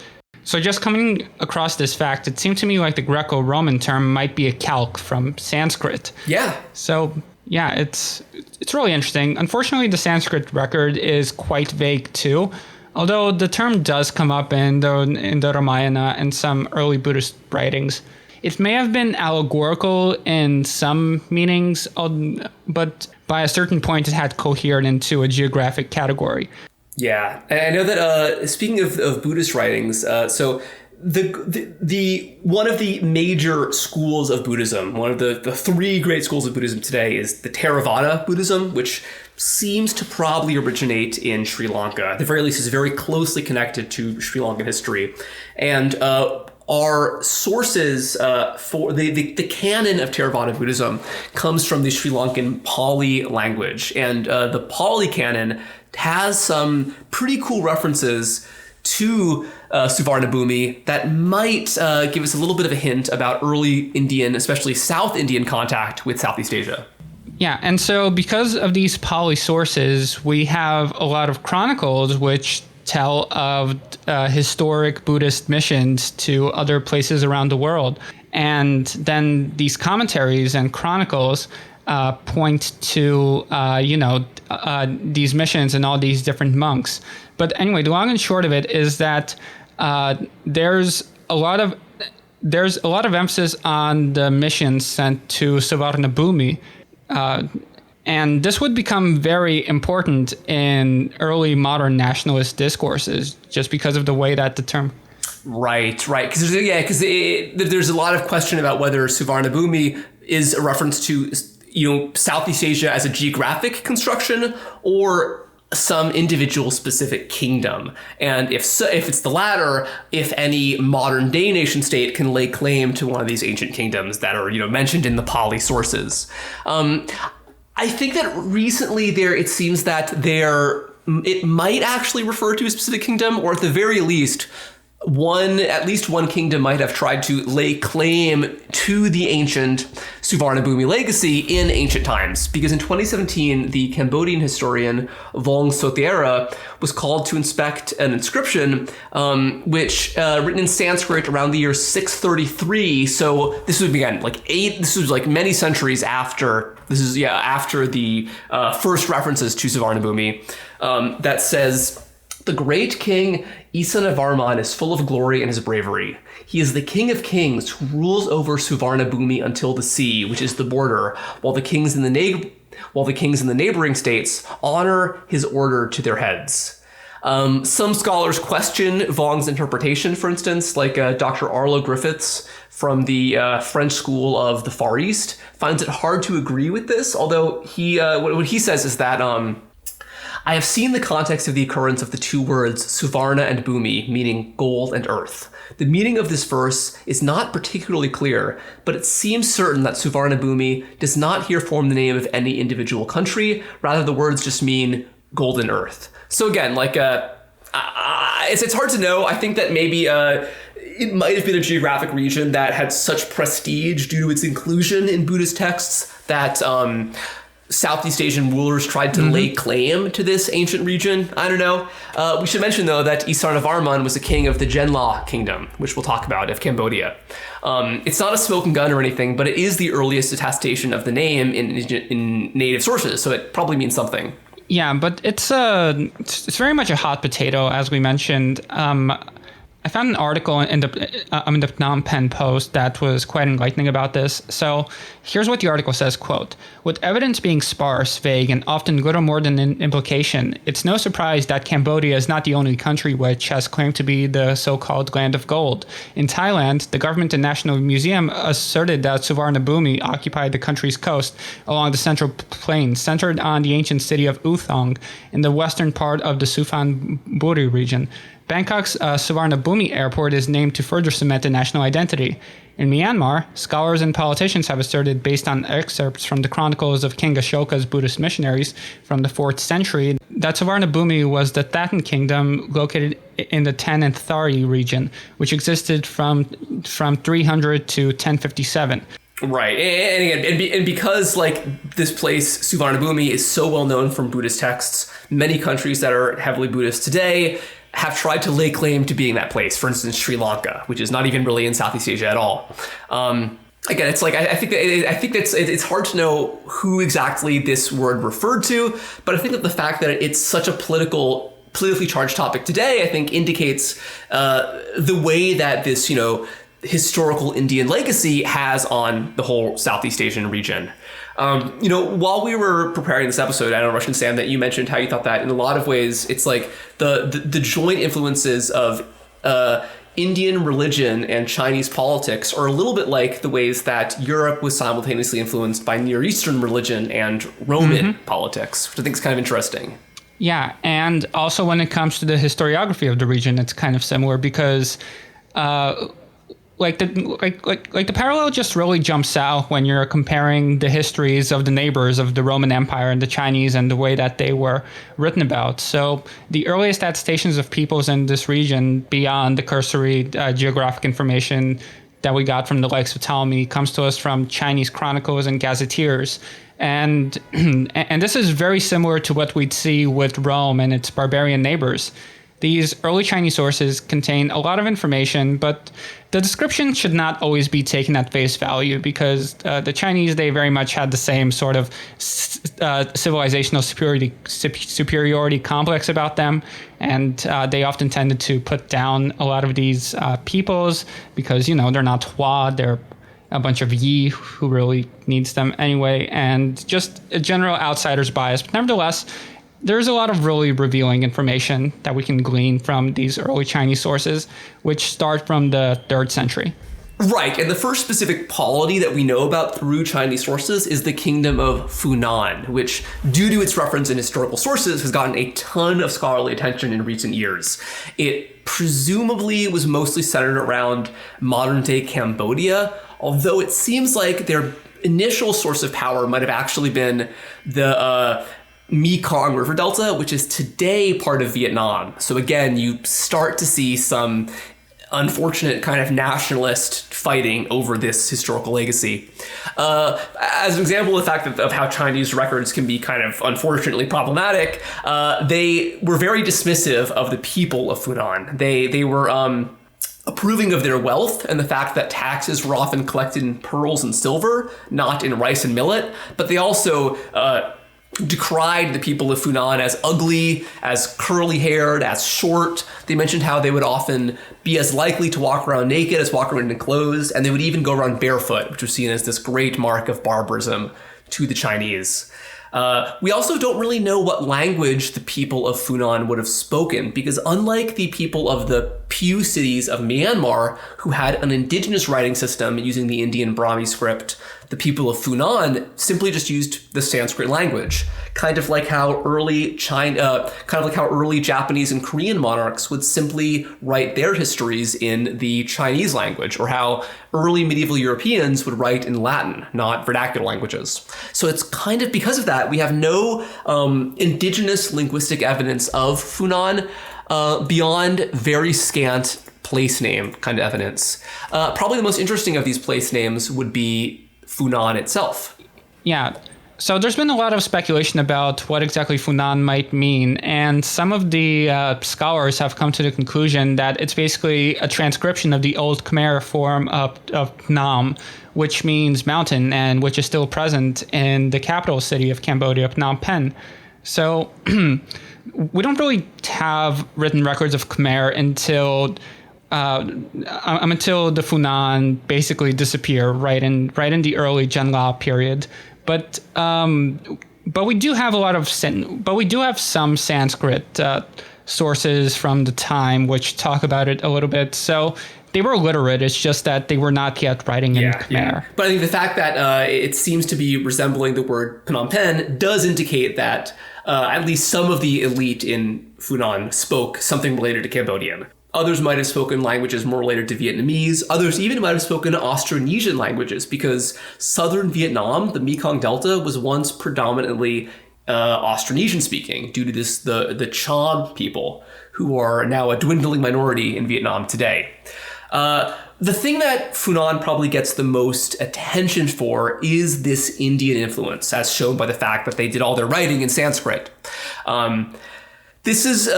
[SPEAKER 2] So just coming across this fact, it seemed to me like the Greco-Roman term might be a calque from Sanskrit. Yeah. So yeah, it's really interesting. Unfortunately, the Sanskrit record is quite vague too, although the term does come up in the Ramayana and some early Buddhist writings. It may have been allegorical in some meanings, but by a certain point it had cohered into a geographic category.
[SPEAKER 1] Yeah, and I know that speaking of Buddhist writings, so the one of the major schools of Buddhism, one of the three great schools of Buddhism today, is the Theravada Buddhism, which seems to probably originate in Sri Lanka. At the very least, is very closely connected to Sri Lankan history, and our sources for the canon of Theravada Buddhism comes from the Sri Lankan Pali language, and the Pali canon has some pretty cool references to Suvarnabhumi that might give us a little bit of a hint about early Indian, especially South Indian contact with Southeast Asia.
[SPEAKER 2] Yeah, and so because of these Pali sources, we have a lot of chronicles which tell of historic Buddhist missions to other places around the world. And then these commentaries and chronicles point to, these missions and all these different monks. But anyway, the long and short of it is that there's a lot of emphasis on the missions sent to Suvarnabhumi. And this would become very important in early modern nationalist discourses just because of the way that the term...
[SPEAKER 1] Right. Because there's a lot of question about whether Suvarnabhumi is a reference to, Southeast Asia as a geographic construction or some individual specific kingdom. And if it's the latter, if any modern day nation state can lay claim to one of these ancient kingdoms that are, mentioned in the Pali sources. I think that recently it seems that it might actually refer to a specific kingdom, or at the very least, at least one kingdom might have tried to lay claim to the ancient Suvarnabhumi legacy in ancient times. Because in 2017, the Cambodian historian Vong Sothera was called to inspect an inscription, which written in Sanskrit around the year 633. So this would be this was like many centuries after. After the first references to Suvarnabhumi, that says, "The great king Isanavarman is full of glory in his bravery. He is the king of kings who rules over Suvarnabhumi until the sea, which is the border, while the kings in the neighboring states honor his order to their heads." Some scholars question Vong's interpretation, for instance, like Dr. Arlo Griffiths from the French School of the Far East finds it hard to agree with this, although what he says is that I have seen the context of the occurrence of the two words Suvarna and Bhumi, meaning gold and earth. The meaning of this verse is not particularly clear, but it seems certain that Suvarnabhumi does not here form the name of any individual country. Rather, the words just mean golden earth. So again, it's hard to know. I think that maybe it might have been a geographic region that had such prestige due to its inclusion in Buddhist texts that Southeast Asian rulers tried to lay claim to this ancient region. I don't know. We should mention, though, that Isarnavarman was a king of the Genla kingdom, which we'll talk about, of Cambodia. It's not a smoking gun or anything, but it is the earliest attestation of the name in native sources, so it probably means something.
[SPEAKER 2] Yeah, but it's very much a hot potato, as we mentioned. I found an article in the Phnom Penh Post that was quite enlightening about this. So here's what the article says, quote, "With evidence being sparse, vague, and often little more than an implication, it's no surprise that Cambodia is not the only country which has claimed to be the so-called land of gold. In Thailand, the government and National Museum asserted that Suvarnabhumi occupied the country's coast along the central plain, centered on the ancient city of Uthong in the western part of the Suphan-Buri region. Bangkok's Suvarnabhumi airport is named to further cement the national identity. In Myanmar, scholars and politicians have asserted, based on excerpts from the chronicles of King Ashoka's Buddhist missionaries from the 4th century, that Suvarnabhumi was the Thatan kingdom located in the Tan and Thari region, which existed from 300 to 1057.
[SPEAKER 1] Right, and again, and because this place Suvarnabhumi is so well known from Buddhist texts, many countries that are heavily Buddhist today have tried to lay claim to being that place. For instance, Sri Lanka, which is not even really in Southeast Asia at all. Again, it's I think it's hard to know who exactly this word referred to, but I think that the fact that it's such a politically charged topic today, I think indicates the way that this historical Indian legacy has on the whole Southeast Asian region. While we were preparing this episode, I know, Rush and Sam, that you mentioned how you thought that in a lot of ways, it's like the joint influences of Indian religion and Chinese politics are a little bit like the ways that Europe was simultaneously influenced by Near Eastern religion and Roman politics, which I think is kind of interesting.
[SPEAKER 2] Yeah, and also when it comes to the historiography of the region, it's kind of similar because the parallel just really jumps out when you're comparing the histories of the neighbors of the Roman Empire and the Chinese and the way that they were written about. So the earliest attestations of peoples in this region, beyond the cursory geographic information that we got from the likes of Ptolemy, comes to us from Chinese chronicles and gazetteers. And this is very similar to what we'd see with Rome and its barbarian neighbors. These early Chinese sources contain a lot of information, but the description should not always be taken at face value because the Chinese, they very much had the same sort of civilizational superiority complex about them. And they often tended to put down a lot of these peoples because, they're not Hua, they're a bunch of Yi who really needs them anyway, and just a general outsider's bias. But nevertheless, there's a lot of really revealing information that we can glean from these early Chinese sources, which start from the 3rd century.
[SPEAKER 1] Right, and the first specific polity that we know about through Chinese sources is the kingdom of Funan, which, due to its reference in historical sources, has gotten a ton of scholarly attention in recent years. It presumably was mostly centered around modern-day Cambodia, although it seems like their initial source of power might have actually been the Mekong River Delta, which is today part of Vietnam. So again, you start to see some unfortunate kind of nationalist fighting over this historical legacy. As an example of the fact of how Chinese records can be kind of unfortunately problematic, they were very dismissive of the people of Funan. They were approving of their wealth and the fact that taxes were often collected in pearls and silver, not in rice and millet, but they also decried the people of Funan as ugly, as curly-haired, as short. They mentioned how they would often be as likely to walk around naked as walk around in clothes, and they would even go around barefoot, which was seen as this great mark of barbarism to the Chinese. We also don't really know what language the people of Funan would have spoken, because unlike the people of the Pew cities of Myanmar, who had an indigenous writing system using the Indian Brahmi script, the people of Funan simply just used the Sanskrit language, kind of like how early Japanese and Korean monarchs would simply write their histories in the Chinese language, or how early medieval Europeans would write in Latin, not vernacular languages. So it's kind of because of that, we have no indigenous linguistic evidence of Funan beyond very scant place name kind of evidence. Probably the most interesting of these place names would be Funan itself.
[SPEAKER 2] Yeah. So there's been a lot of speculation about what exactly Funan might mean, and some of the scholars have come to the conclusion that it's basically a transcription of the old Khmer form of Phnom, which means mountain, and which is still present in the capital city of Cambodia, Phnom Penh. So we don't really have written records of Khmer until the Funan basically disappear right in the early Zhenla period. But we do have some Sanskrit sources from the time which talk about it a little bit. So they were literate. It's just that they were not yet writing in Khmer. Yeah.
[SPEAKER 1] But I think the fact that it seems to be resembling the word Phnom Penh does indicate that at least some of the elite in Funan spoke something related to Cambodian. Others might have spoken languages more related to Vietnamese. Others even might have spoken Austronesian languages, because southern Vietnam, the Mekong Delta, was once predominantly Austronesian speaking due to the Cham people, who are now a dwindling minority in Vietnam today. The thing that Funan probably gets the most attention for is this Indian influence, as shown by the fact that they did all their writing in Sanskrit. This is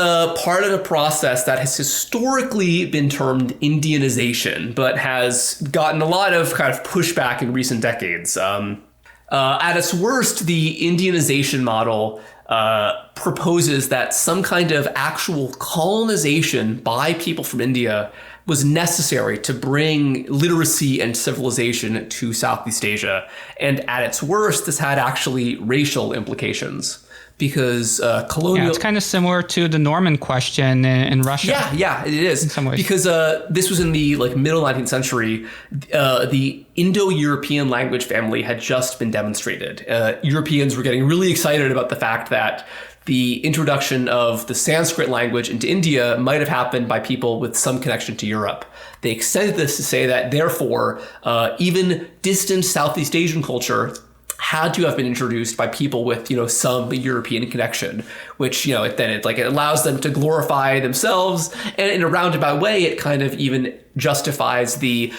[SPEAKER 1] part of a process that has historically been termed Indianization, but has gotten a lot of kind of pushback in recent decades. At its worst, the Indianization model proposes that some kind of actual colonization by people from India was necessary to bring literacy and civilization to Southeast Asia. And at its worst, this had actually racial implications. Because colonial...
[SPEAKER 2] Yeah, it's kind of similar to the Norman question in Russia.
[SPEAKER 1] Yeah, it is.
[SPEAKER 2] In some ways.
[SPEAKER 1] Because this was in the middle 19th century. The Indo-European language family had just been demonstrated. Europeans were getting really excited about the fact that the introduction of the Sanskrit language into India might have happened by people with some connection to Europe. They extended this to say that, therefore, even distant Southeast Asian culture had to have been introduced by people with, some European connection, which, it allows them to glorify themselves. And in a roundabout way, it kind of even justifies the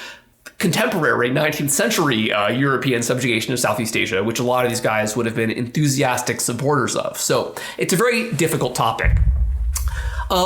[SPEAKER 1] contemporary 19th century European subjugation of Southeast Asia, which a lot of these guys would have been enthusiastic supporters of. So it's a very difficult topic.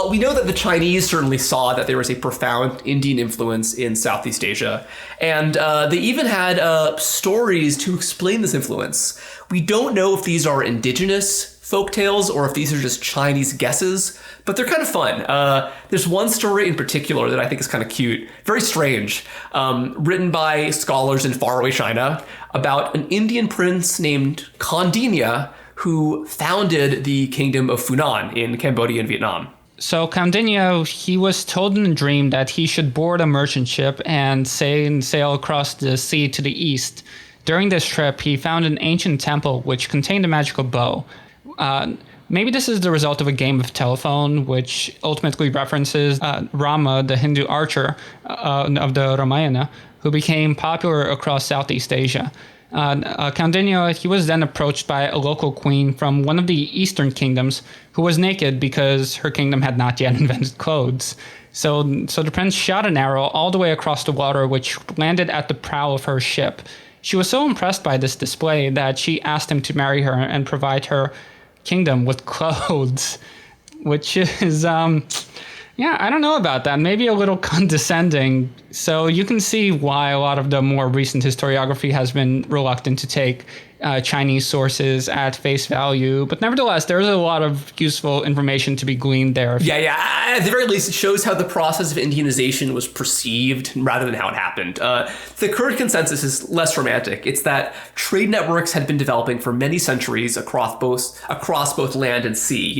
[SPEAKER 1] We know that the Chinese certainly saw that there was a profound Indian influence in Southeast Asia, and they even had stories to explain this influence. We don't know if these are indigenous folktales or if these are just Chinese guesses, but they're kind of fun. There's one story in particular that I think is kind of cute, very strange, written by scholars in faraway China about an Indian prince named Condinia who founded the kingdom of Funan in Cambodia and Vietnam.
[SPEAKER 2] So Condinia, he was told in a dream that he should board a merchant ship and sail across the sea to the east. During this trip, he found an ancient temple which contained a magical bow. Maybe this is the result of a game of telephone, which ultimately references Rama, the Hindu archer of the Ramayana, who became popular across Southeast Asia. Condinia, he was then approached by a local queen from one of the eastern kingdoms who was naked because her kingdom had not yet invented clothes. So the prince shot an arrow all the way across the water, which landed at the prow of her ship. She was so impressed by this display that she asked him to marry her and provide her kingdom with clothes, which is, I don't know about that. Maybe a little condescending. So you can see why a lot of the more recent historiography has been reluctant to take Chinese sources at face value. But nevertheless, there's a lot of useful information to be gleaned there.
[SPEAKER 1] Yeah. At the very least, it shows how the process of Indianization was perceived rather than how it happened. The current consensus is less romantic. It's that trade networks had been developing for many centuries across both land and sea.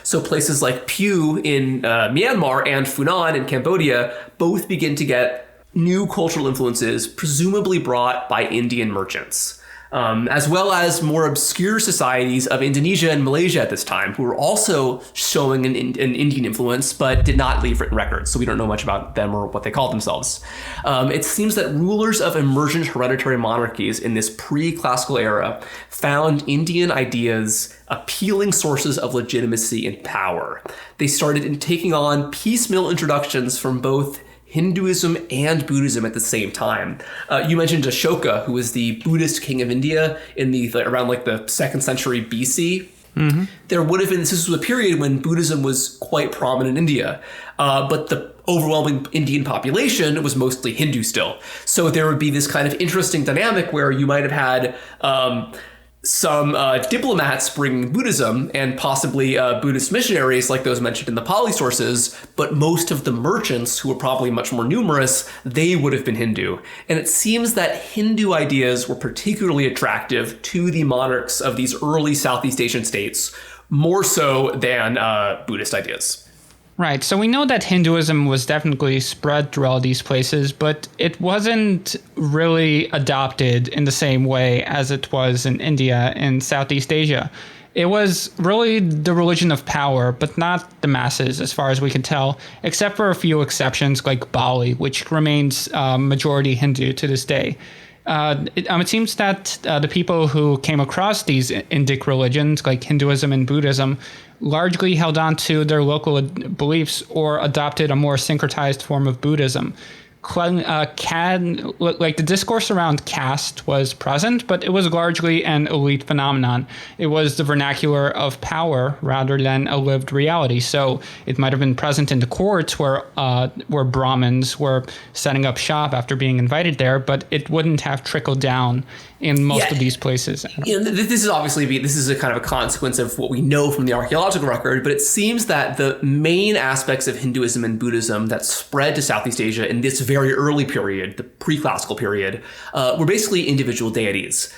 [SPEAKER 1] So places like Pew in Myanmar and Funan in Cambodia both begin to get new cultural influences, presumably brought by Indian merchants. As well as more obscure societies of Indonesia and Malaysia at this time, who were also showing an Indian influence, but did not leave written records, so we don't know much about them or what they called themselves. It seems that rulers of emergent hereditary monarchies in this pre-classical era found Indian ideas appealing sources of legitimacy and power. They started taking on piecemeal introductions from both Hinduism and Buddhism at the same time. You mentioned Ashoka, who was the Buddhist king of India in around the 2nd century BC. Mm-hmm. There would have been, this was a period when Buddhism was quite prominent in India, but the overwhelming Indian population was mostly Hindu still. So there would be this kind of interesting dynamic where you might have had some diplomats bringing Buddhism and possibly Buddhist missionaries like those mentioned in the Pali sources, but most of the merchants, who were probably much more numerous, they would have been Hindu. And it seems that Hindu ideas were particularly attractive to the monarchs of these early Southeast Asian states, more so than Buddhist ideas.
[SPEAKER 2] Right. So we know that Hinduism was definitely spread through all these places, but it wasn't really adopted in the same way as it was in India and Southeast Asia. It was really the religion of power, but not the masses, as far as we can tell, except for a few exceptions like Bali, which remains majority Hindu to this day. It seems that the people who came across these Indic religions, like Hinduism and Buddhism, largely held on to their local beliefs or adopted a more syncretized form of Buddhism. The discourse around caste was present, but it was largely an elite phenomenon. It was the vernacular of power rather than a lived reality. So it might have been present in the courts where Brahmins were setting up shop after being invited there, but it wouldn't have trickled down in most of these places.
[SPEAKER 1] This is a kind of a consequence of what we know from the archaeological record, but it seems that the main aspects of Hinduism and Buddhism that spread to Southeast Asia in this very early period, the pre-classical period, were basically individual deities.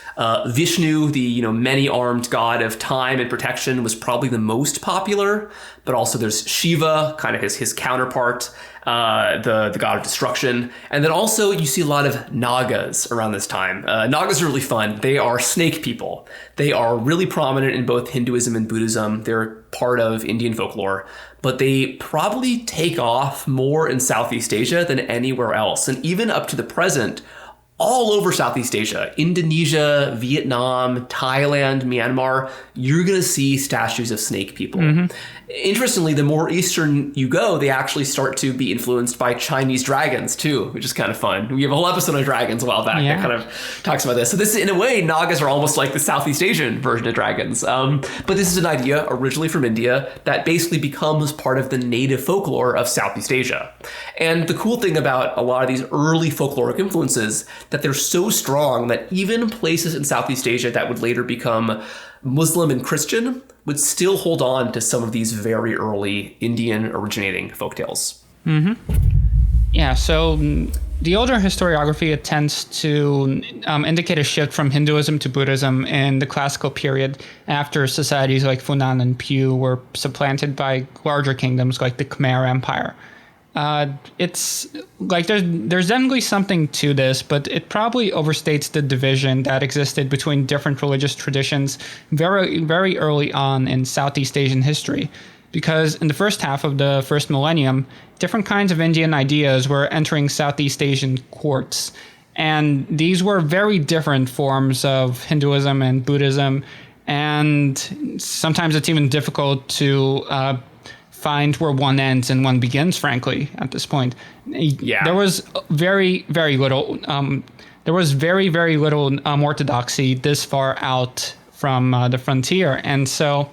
[SPEAKER 1] Vishnu, the many-armed god of time and protection, was probably the most popular, but also there's Shiva, kind of his counterpart, the god of destruction. And then also you see a lot of Nagas around this time. Nagas are really fun. They are snake people. They are really prominent in both Hinduism and Buddhism. They're part of Indian folklore, but they probably take off more in Southeast Asia than anywhere else. And even up to the present, all over Southeast Asia, Indonesia, Vietnam, Thailand, Myanmar, you're going to see statues of snake people. Interestingly, the more eastern you go, they actually start to be influenced by Chinese dragons too, which is kind of fun. We have a whole episode on dragons a while back that kind of talks about this. So this, in a way, Nagas are almost like the Southeast Asian version of dragons. But this is an idea originally from India that basically becomes part of the native folklore of Southeast Asia. And the cool thing about a lot of these early folkloric influences that they're so strong that even places in Southeast Asia that would later become Muslim and Christian would still hold on to some of these very early Indian originating folktales.
[SPEAKER 2] Yeah, so the older historiography, it tends to indicate a shift from Hinduism to Buddhism in the classical period after societies like Funan and Pew were supplanted by larger kingdoms like the Khmer Empire. It's like there's definitely something to this, but it probably overstates the division that existed between different religious traditions very, very early on in Southeast Asian history. Because in the first half of the first millennium, different kinds of Indian ideas were entering Southeast Asian courts. And these were very different forms of Hinduism and Buddhism. And sometimes it's even difficult to find where one ends and one begins, frankly, at this point. There was very, very little. There was very, very little orthodoxy this far out from the frontier, and so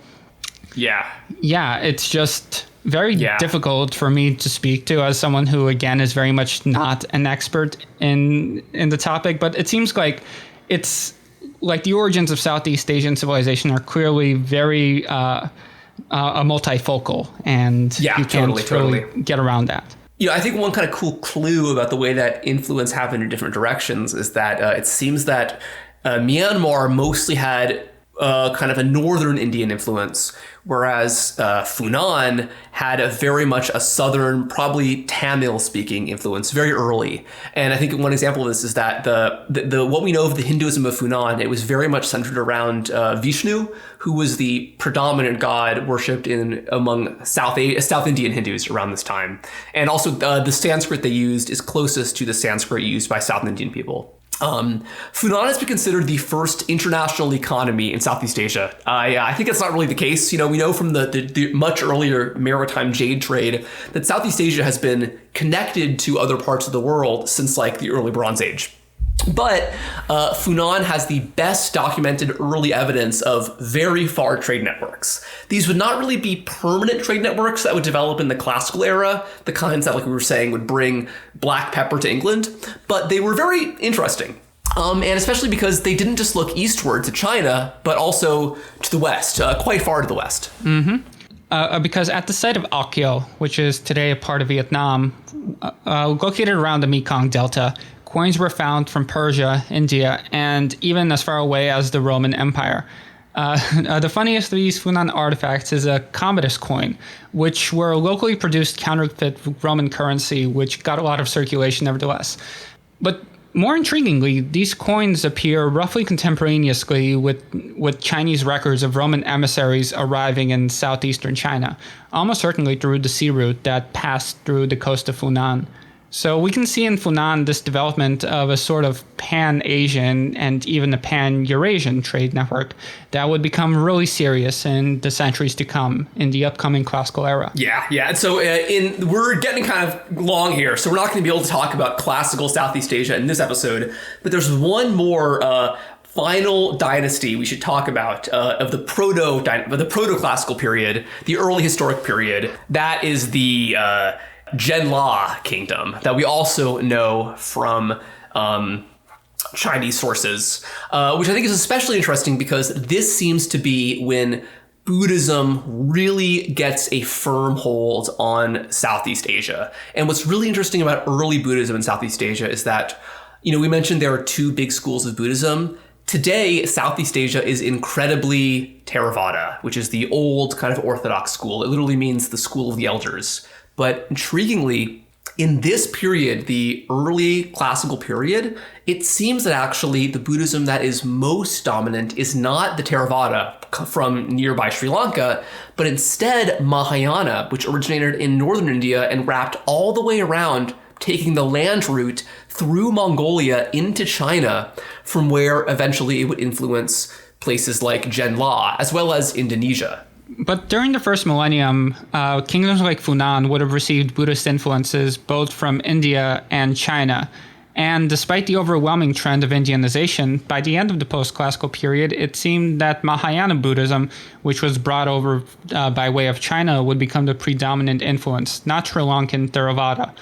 [SPEAKER 2] it's just very difficult for me to speak to as someone who, again, is very much not an expert in the topic. But it seems like it's like the origins of Southeast Asian civilization are clearly very a multifocal, and you can't really get around that.
[SPEAKER 1] I think one kind of cool clue about the way that influence happened in different directions is that it seems that Myanmar mostly had kind of a northern Indian influence, whereas Funan had very much a southern, probably Tamil-speaking influence very early. And I think one example of this is that the what we know of the Hinduism of Funan, it was very much centered around Vishnu, who was the predominant god worshipped among South Indian Hindus around this time. And also the Sanskrit they used is closest to the Sanskrit used by South Indian people. Funan has been considered the first international economy in Southeast Asia. I think it's not really the case. We know from the much earlier maritime jade trade that Southeast Asia has been connected to other parts of the world since like the early Bronze Age. But Funan has the best documented early evidence of very far trade networks. These would not really be permanent trade networks that would develop in the classical era, the kinds that, like we were saying, would bring black pepper to England, but they were very interesting. And especially because they didn't just look eastward to China, but also to the west, quite far to the west.
[SPEAKER 2] Because at the site of Akio, which is today a part of Vietnam, located around the Mekong Delta, coins were found from Persia, India, and even as far away as the Roman Empire. The funniest of these Funan artifacts is a Commodus coin, which were locally produced counterfeit Roman currency, which got a lot of circulation nevertheless. But more intriguingly, these coins appear roughly contemporaneously with Chinese records of Roman emissaries arriving in southeastern China, almost certainly through the sea route that passed through the coast of Funan. So we can see in Funan this development of a sort of pan-Asian and even a pan-Eurasian trade network that would become really serious in the centuries to come in the upcoming classical era.
[SPEAKER 1] Yeah. And so we're getting kind of long here, so we're not going to be able to talk about classical Southeast Asia in this episode, but there's one more final dynasty we should talk about of the proto-classical period, the early historic period. That is the Genla kingdom that we also know from Chinese sources, which I think is especially interesting because this seems to be when Buddhism really gets a firm hold on Southeast Asia. And what's really interesting about early Buddhism in Southeast Asia is that, we mentioned there are two big schools of Buddhism. Today, Southeast Asia is incredibly Theravada, which is the old kind of orthodox school. It literally means the school of the elders. But intriguingly, in this period, the early classical period, it seems that actually the Buddhism that is most dominant is not the Theravada from nearby Sri Lanka, but instead Mahayana, which originated in northern India and wrapped all the way around, taking the land route through Mongolia into China, from where eventually it would influence places like Jenla, as well as Indonesia.
[SPEAKER 2] But during the first millennium, kingdoms like Funan would have received Buddhist influences both from India and China. And despite the overwhelming trend of Indianization, by the end of the post-classical period, it seemed that Mahayana Buddhism, which was brought over by way of China, would become the predominant influence, not Sri Lankan Theravada.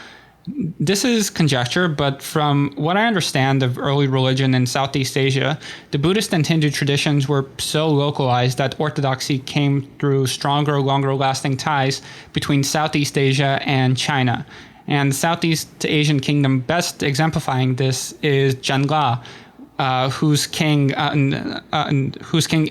[SPEAKER 2] This is conjecture, but from what I understand of early religion in Southeast Asia, the Buddhist and Hindu traditions were so localized that orthodoxy came through stronger, longer-lasting ties between Southeast Asia and China. And Southeast Asian kingdom best exemplifying this is Jenla, whose king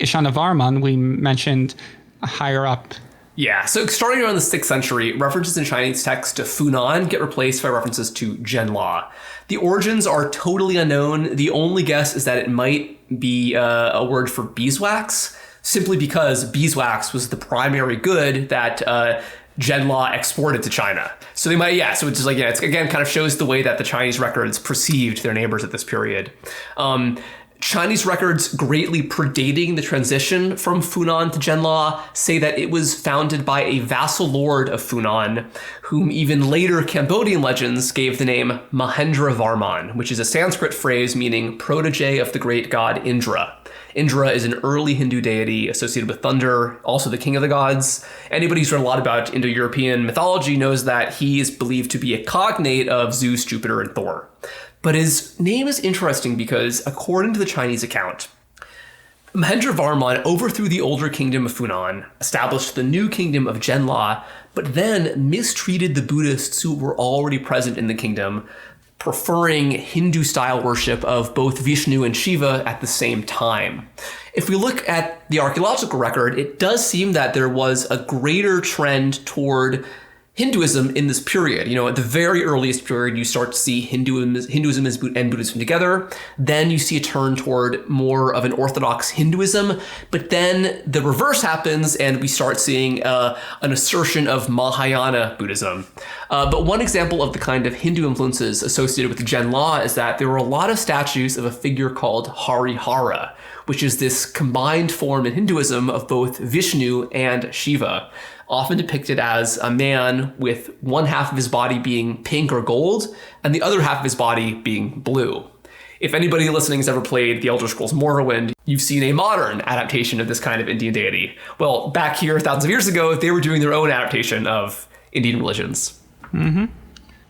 [SPEAKER 2] Ishanavarman we mentioned higher up.
[SPEAKER 1] Yeah, so starting around the 6th century, references in Chinese text to Funan get replaced by references to Jenla. The origins are totally unknown. The only guess is that it might be a word for beeswax, simply because beeswax was the primary good that Jenla exported to China. So they might, so it's just like, it's again kind of shows the way that the Chinese records perceived their neighbors at this period. Chinese records greatly predating the transition from Funan to Jenla say that it was founded by a vassal lord of Funan, whom even later Cambodian legends gave the name Mahendravarman, which is a Sanskrit phrase meaning protege of the great god Indra. Indra is an early Hindu deity associated with thunder, also the king of the gods. Anybody who's read a lot about Indo-European mythology knows that he is believed to be a cognate of Zeus, Jupiter, and Thor. But his name is interesting because, according to the Chinese account, Mahendravarman overthrew the older kingdom of Funan, established the new kingdom of Jenla, but then mistreated the Buddhists who were already present in the kingdom, preferring Hindu-style worship of both Vishnu and Shiva at the same time. If we look at the archaeological record, it does seem that there was a greater trend toward Hinduism in this period. At the very earliest period, you start to see Hinduism and Buddhism together. Then you see a turn toward more of an orthodox Hinduism. But then the reverse happens, and we start seeing an assertion of Mahayana Buddhism. But one example of the kind of Hindu influences associated with Jenla is that there were a lot of statues of a figure called Harihara, which is this combined form in Hinduism of both Vishnu and Shiva, often depicted as a man with one half of his body being pink or gold and the other half of his body being blue. If anybody listening has ever played The Elder Scrolls Morrowind, you've seen a modern adaptation of this kind of Indian deity. Well, back here thousands of years ago, they were doing their own adaptation of Indian religions.
[SPEAKER 2] Mm-hmm.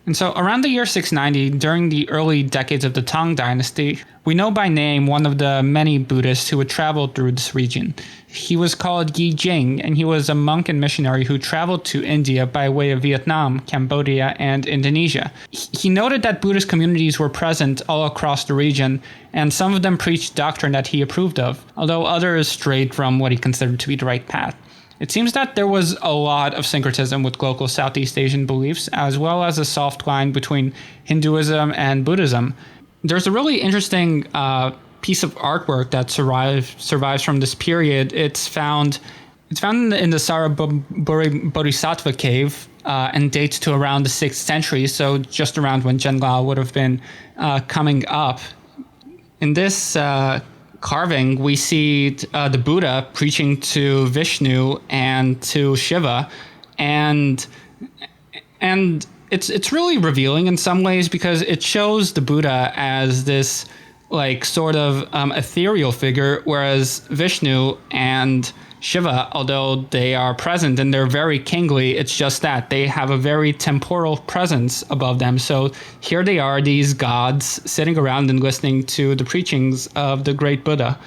[SPEAKER 2] And so around the year 690, during the early decades of the Tang Dynasty, we know by name one of the many Buddhists who would travel through this region. He was called Yi Jing, and he was a monk and missionary who traveled to India by way of Vietnam, Cambodia, and Indonesia. He noted that Buddhist communities were present all across the region, and some of them preached doctrine that he approved of, although others strayed from what he considered to be the right path. It seems that there was a lot of syncretism with local Southeast Asian beliefs, as well as a soft line between Hinduism and Buddhism. There's a really interesting piece of artwork that survives from this period. It's found in the Saraburi Bodhisattva cave and dates to around the 6th century, so just around when Jenla would have been coming up. In this carving, we see the Buddha preaching to Vishnu and to Shiva, and it's really revealing in some ways because it shows the Buddha as this sort of ethereal figure, whereas Vishnu and Shiva, although they are present and they're very kingly, it's just that they have a very temporal presence above them. So here they are, these gods sitting around and listening to the preachings of the great Buddha,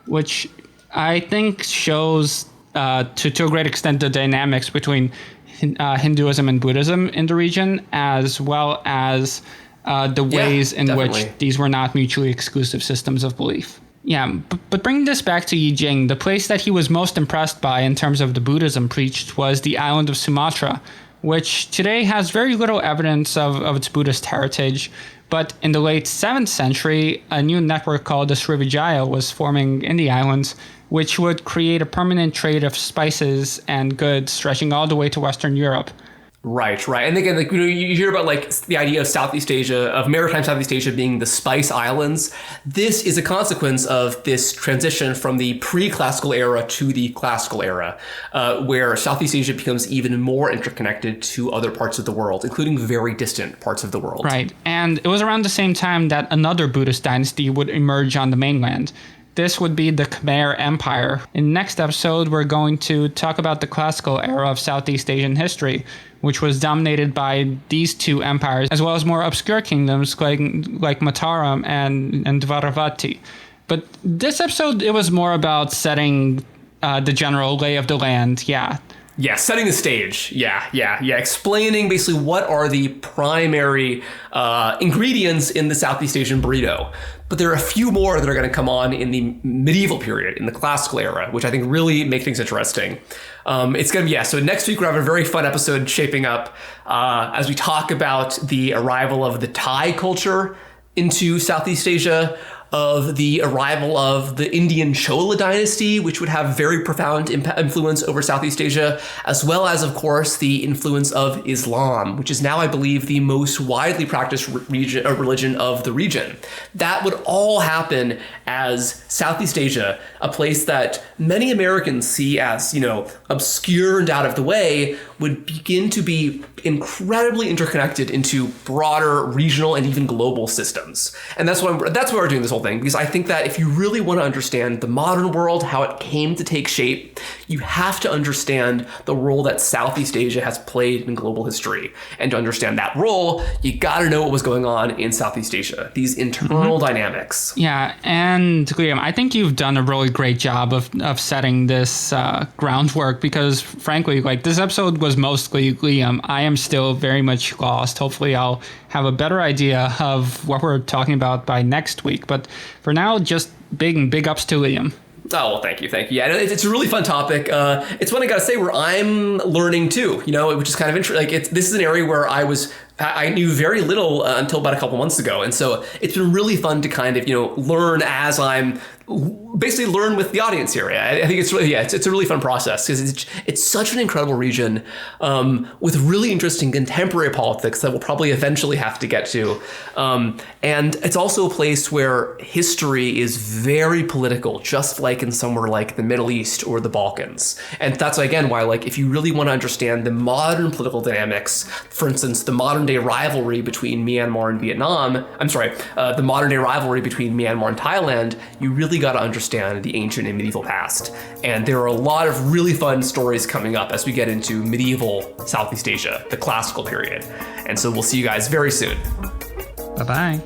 [SPEAKER 2] which I think shows to a great extent the dynamics between Hinduism and Buddhism in the region, as well as the ways in which these were not mutually exclusive systems of belief. Yeah, but bringing this back to Yi Jing, the place that he was most impressed by in terms of the Buddhism preached was the island of Sumatra, which today has very little evidence of its Buddhist heritage. But in the late 7th century, a new network called the Srivijaya was forming in the islands, which would create a permanent trade of spices and goods stretching all the way to Western Europe.
[SPEAKER 1] Right. And again, you hear about the idea of Southeast Asia, of maritime Southeast Asia being the Spice Islands. This is a consequence of this transition from the pre-classical era to the classical era, where Southeast Asia becomes even more interconnected to other parts of the world, including very distant parts of the world.
[SPEAKER 2] Right. And it was around the same time that another Buddhist dynasty would emerge on the mainland. This would be the Khmer Empire. In the next episode, we're going to talk about the classical era of Southeast Asian history, which was dominated by these two empires, as well as more obscure kingdoms like Mataram and Dvaravati. But this episode, it was more about setting the general lay of the land. Yeah,
[SPEAKER 1] setting the stage. Yeah. Explaining basically what are the primary ingredients in the Southeast Asian burrito. But there are a few more that are going to come on in the medieval period, in the classical era, which I think really make things interesting. It's going to be, so next week we're having a very fun episode shaping up as we talk about the arrival of the Thai culture into Southeast Asia, of the arrival of the Indian Chola dynasty, which would have very profound influence over Southeast Asia, as well as, of course, the influence of Islam, which is now, I believe, the most widely practiced religion of the region. That would all happen as Southeast Asia, a place that many Americans see as, obscure and out of the way, would begin to be incredibly interconnected into broader regional and even global systems. And that's why we're doing this whole thing, because I think that if you really want to understand the modern world, how it came to take shape, you have to understand the role that Southeast Asia has played in global history. And to understand that role, you got to know what was going on in Southeast Asia, these internal dynamics.
[SPEAKER 2] Yeah, and Liam, I think you've done a really great job of setting this groundwork, because frankly, this episode was mostly Liam. I am still very much lost. Hopefully I'll have a better idea of what we're talking about by next week. But for now, just big ups to Liam.
[SPEAKER 1] Oh, well, thank you. Yeah, it's a really fun topic. It's one I gotta say where I'm learning too, which is kind of interesting. This is an area where I knew very little until about a couple months ago. And so it's been really fun to kind of, learn as I'm basically learn with the audience here. I think it's really, it's a really fun process, because it's such an incredible region with really interesting contemporary politics that we'll probably eventually have to get to. And it's also a place where history is very political, just like in somewhere like the Middle East or the Balkans. And that's, again, why, if you really want to understand the modern political dynamics, for instance, the modern day rivalry between Myanmar and Vietnam, the modern day rivalry between Myanmar and Thailand, you really got to understand the ancient and medieval past. And there are a lot of really fun stories coming up as we get into medieval Southeast Asia, the classical period. And so we'll see you guys very soon.
[SPEAKER 2] Bye-bye.